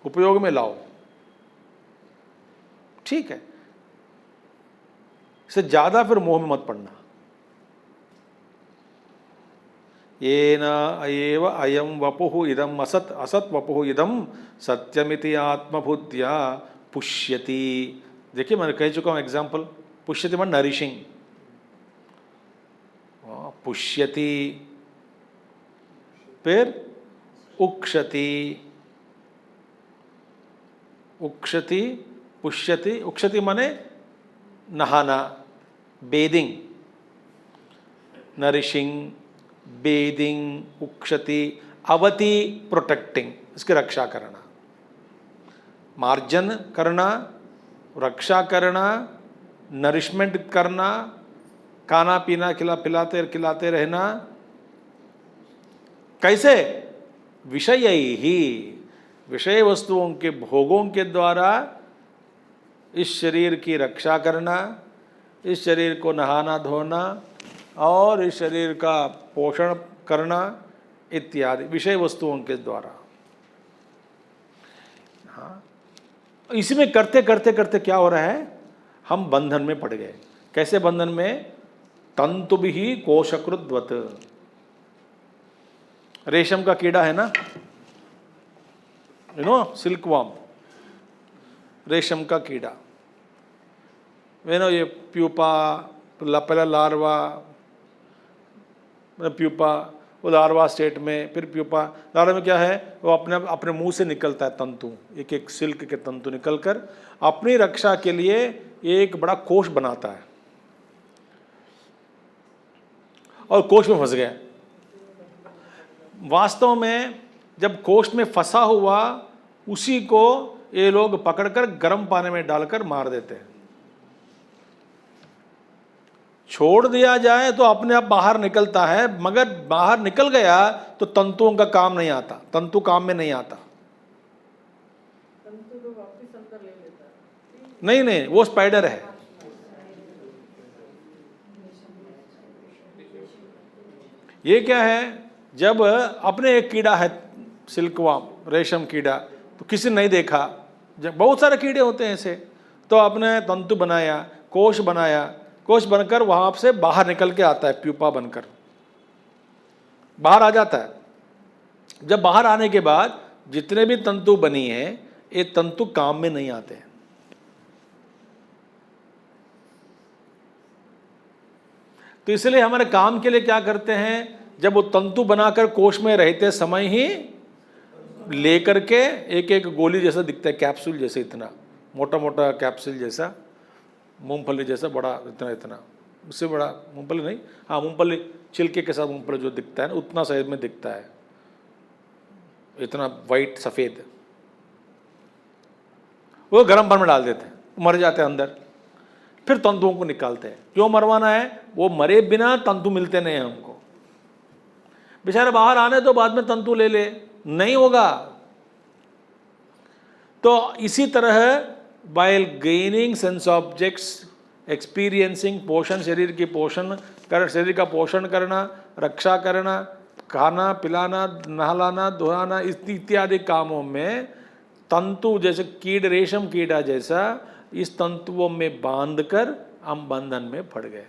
उपयोग में लाओ, ठीक है। इससे ज्यादा फिर मोह में मत पड़ना। येन एव अयम वपुः इदम असत, असत वपुः इदम सत्यमिति आत्मबुद्ध्या पुष्यति। देखिए मैंने कह चुका हूं एग्जाम्पल, पुष्यति मान नरिशिंग, पुष्यति, फिर उक्षति, उक्षति, पुष्यति, उक्षति माने नहाना, बेदिंग, नरिशिंग, बेदिंग, उक्षति, अवति प्रोटेक्टिंग, इसकी रक्षा करना, मार्जन करना, रक्षा करना, नरिशमेंट करना, खाना पीना खिलाते रहना। कैसे, विषय ही, विषय वस्तुओं के भोगों के द्वारा इस शरीर की रक्षा करना, इस शरीर को नहाना धोना और इस शरीर का पोषण करना इत्यादि विषय वस्तुओं के द्वारा। हाँ, इसी में करते करते करते क्या हो रहा है, हम बंधन में पड़ गए। कैसे बंधन में, तंतुभिः कोशकृद्वत्, रेशम का कीड़ा है ना, यू नो, सिल्क वर्म, रेशम का कीड़ा, वे नो, ये प्यूपा, पहला लार्वा, प्यूपा, वो लार्वा स्टेट में, फिर प्यूपा। लार्वा में क्या है, वो अपने मुंह से निकलता है तंतु, एक एक सिल्क के तंतु निकलकर अपनी रक्षा के लिए एक बड़ा कोश बनाता है, और कोश में फंस गया। वास्तव में जब कोश में फंसा हुआ, उसी को ये लोग पकड़कर गर्म पानी में डालकर मार देते हैं। छोड़ दिया जाए तो अपने आप बाहर निकलता है, मगर बाहर निकल गया तो तंतुओं का काम नहीं आता, तंतु काम में नहीं आता। तंतु को वापस अंदर ले लेता है। नहीं नहीं, वो स्पाइडर है। ये क्या है, जब अपने एक कीड़ा है सिल्कवर्म, रेशम कीड़ा, तो किसी ने नहीं देखा, जब बहुत सारे कीड़े होते हैं ऐसे, तो आपने तंतु बनाया, कोश बनाया, कोश बनकर वहां से बाहर निकल के आता है, प्यूपा बनकर बाहर आ जाता है। जब बाहर आने के बाद जितने भी तंतु बनी है, ये तंतु काम में नहीं आते हैं। तो इसलिए हमारे काम के लिए क्या करते हैं, जब वो तंतु बनाकर कोश में रहते समय ही लेकर के एक एक गोली जैसा दिखता है, कैप्सूल जैसे, इतना मोटा मोटा कैप्सूल जैसा, मूंगफली जैसा बड़ा, इतना इतना, उससे बड़ा मूंगफली नहीं, हाँ मूंगफली छिलके के साथ मूंगफली जो दिखता है ना, उतना साइज में दिखता है, इतना वाइट सफ़ेद, वो गर्म पानी में डाल देते हैं, मर जाते हैं अंदर। फिर तंतुओं को निकालते हैं। क्यों मरवाना है, वो मरे बिना तंतु मिलते नहीं हैं हमको। बेचारे बाहर आने तो बाद में तंतु ले ले, नहीं होगा। तो इसी तरह while gaining sense objects, experiencing पोषण, शरीर की पोषण कर, शरीर का पोषण करना, रक्षा करना, खाना पिलाना, नहलाना धुलाना इत्यादि कामों में तंतु जैसे कीड़, रेशम कीड़ा जैसा इस तंतुओं में बांधकर हम बंधन में पड़ गए,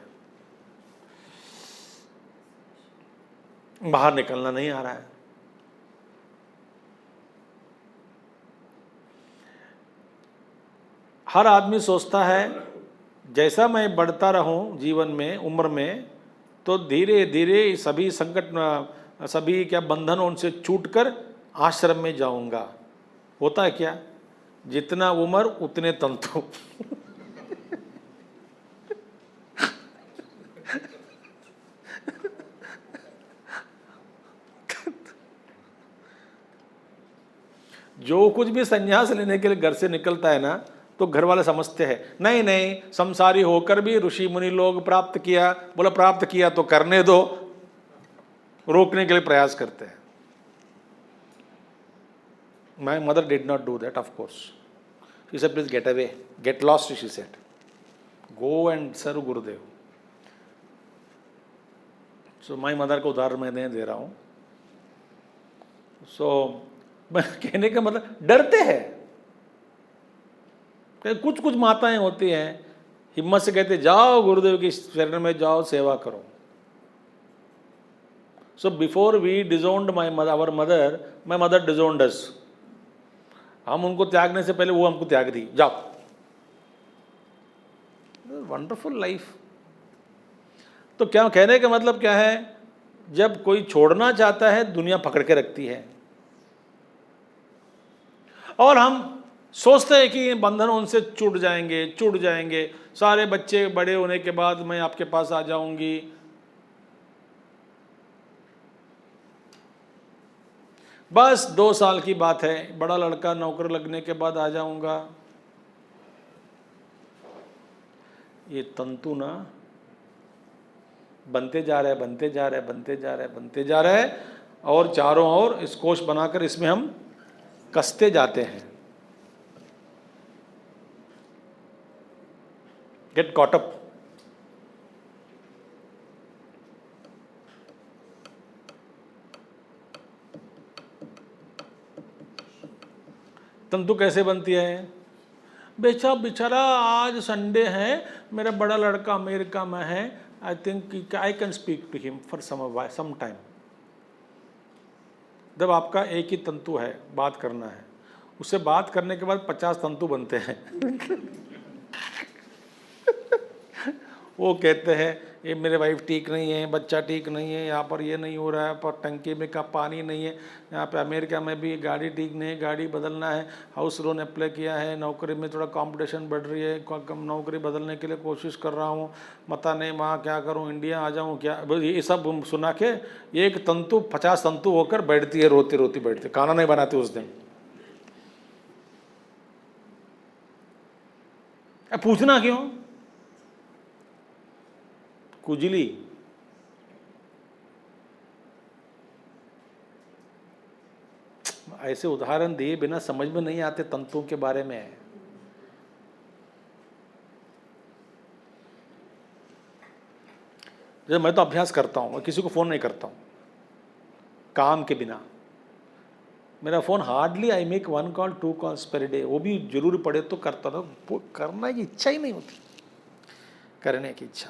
बाहर निकलना नहीं आ रहा है। हर आदमी सोचता है जैसा मैं बढ़ता रहूं जीवन में, उम्र में, तो धीरे धीरे सभी संकट, सभी क्या बंधनों उनसे छूटकर आश्रम में जाऊंगा। होता है क्या? जितना उम्र उतने तंतु। जो कुछ भी संन्यास लेने के लिए घर से निकलता है ना, तो घर वाले समझते हैं नहीं नहीं, संसारी होकर भी ऋषि मुनि लोग प्राप्त किया, बोला प्राप्त किया तो करने दो, रोकने के लिए प्रयास करते हैं। My mother did not do that, of course. She said, please get away, get lost, she said. Go and serve Gurudev. So my mother को उदाहरण मैं नहीं दे रहा हूँ। So मैं कहने का मतलब डरते हैं। कुछ कुछ माताएं होती हैं हिम्मत से कहते जाओ गुरुदेव की शरण में जाओ, सेवा करो। So before we disowned my mother disowned us. हम उनको त्यागने से पहले वो हमको त्याग दी, जाओ। Wonderful life. तो क्या कहने का मतलब क्या है? जब कोई छोड़ना चाहता है दुनिया पकड़ के रखती है, और हम सोचते हैं कि बंधन उनसे छूट जाएंगे, सारे बच्चे बड़े होने के बाद मैं आपके पास आ जाऊंगी। बस 2 साल की बात है, बड़ा लड़का नौकर लगने के बाद आ जाऊंगा। ये तंतु ना बनते जा रहे हैं, और चारों ओर इस कोश बनाकर इसमें हम कसते जाते हैं। Get caught up. तंतु कैसे बनती है? बेचारा आज संडे है, मेरा बड़ा लड़का अमेरिका में है, I think I can speak to him for some time. जब आपका एक ही तंतु है, बात करना है, उससे बात करने के बाद 50 तंतु बनते हैं। वो कहते हैं ये मेरे वाइफ ठीक नहीं है, बच्चा ठीक नहीं है, यहाँ पर ये नहीं हो रहा है, पर टंकी में का पानी नहीं है, यहाँ पे अमेरिका में भी गाड़ी ठीक नहीं है, गाड़ी बदलना है, हाउस लोन अप्लाई किया है, नौकरी में थोड़ा कंपटीशन बढ़ रही है, नौकरी बदलने के लिए कोशिश कर रहा हूँ, पता नहीं वहाँ क्या करूँ, इंडिया आ जाऊँ क्या। ये सब सुना के एक तंतु 50 तंतु होकर बैठती है, रोती रोती बैठती, खाना नहीं बनाती उस दिन। पूछना क्यों? कुजली। ऐसे उदाहरण दिए बिना समझ में नहीं आते तंतुओं के बारे में। जब मैं तो अभ्यास करता हूं, मैं किसी को फोन नहीं करता हूं काम के बिना। मेरा phone hardly I make 1 call 2 calls per day, वो भी जरूर पड़े तो करता था, करना की इच्छा ही नहीं होती, करने की इच्छा।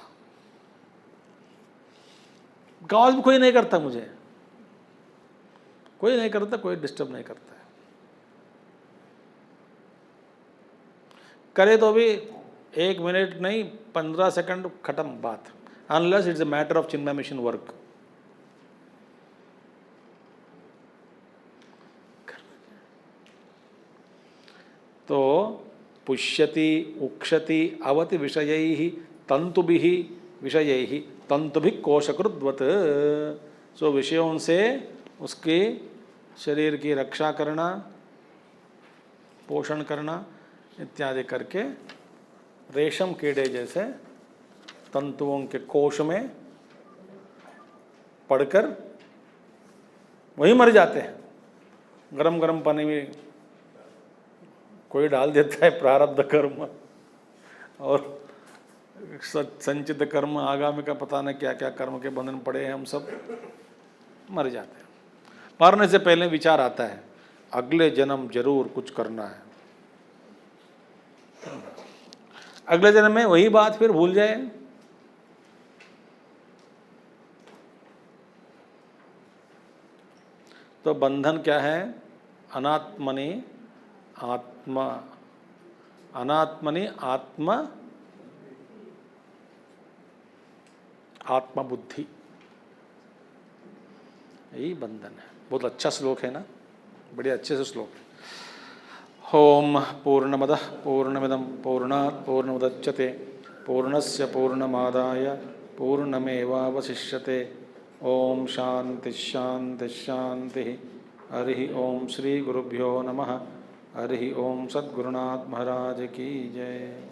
कॉल भी कोई नहीं करता, मुझे कोई नहीं करता, कोई डिस्टर्ब नहीं करता है। करे तो भी 1 मिनट नहीं 15 सेकंड खत्म बात, unless it's a matter of Chinmay mission work. तो पुष्यति उक्षति अवति विषयैहि तंतुभिः विषयैहि तंतुभिः कोशकृद्वत्। सो विषयों से उसके शरीर की रक्षा करना, पोषण करना इत्यादि करके रेशम कीड़े जैसे तंतुओं के कोश में पड़कर वहीं मर जाते हैं। गरम गरम पानी में कोई डाल देता है प्रारब्ध कर्म और संचित कर्म, आगामी का पता नहीं क्या क्या कर्म के बंधन पड़े हैं, हम सब मर जाते हैं। मरने से पहले विचार आता है अगले जन्म जरूर कुछ करना है। अगले जन्म में वही बात फिर भूल जाए। तो बंधन क्या है? अनात्मनि आत्मा, अनात्मनि आत्मा, आत्मबुद्धि, यही बंधन है। बहुत अच्छा श्लोक है ना, बड़े अच्छे से श्लोक है। ओम पूर्णमदः पूर्णमिदं पूर्णात् पूर्णमुदच्यते पूर्णस्य पूर्णमादाय पूर्णमेवावशिष्यते। ओम शांति शांति शांति। हरि ओम श्री गुरुभ्यो नमः। हरि ओम सद्गुरुनाथ महाराज की जय।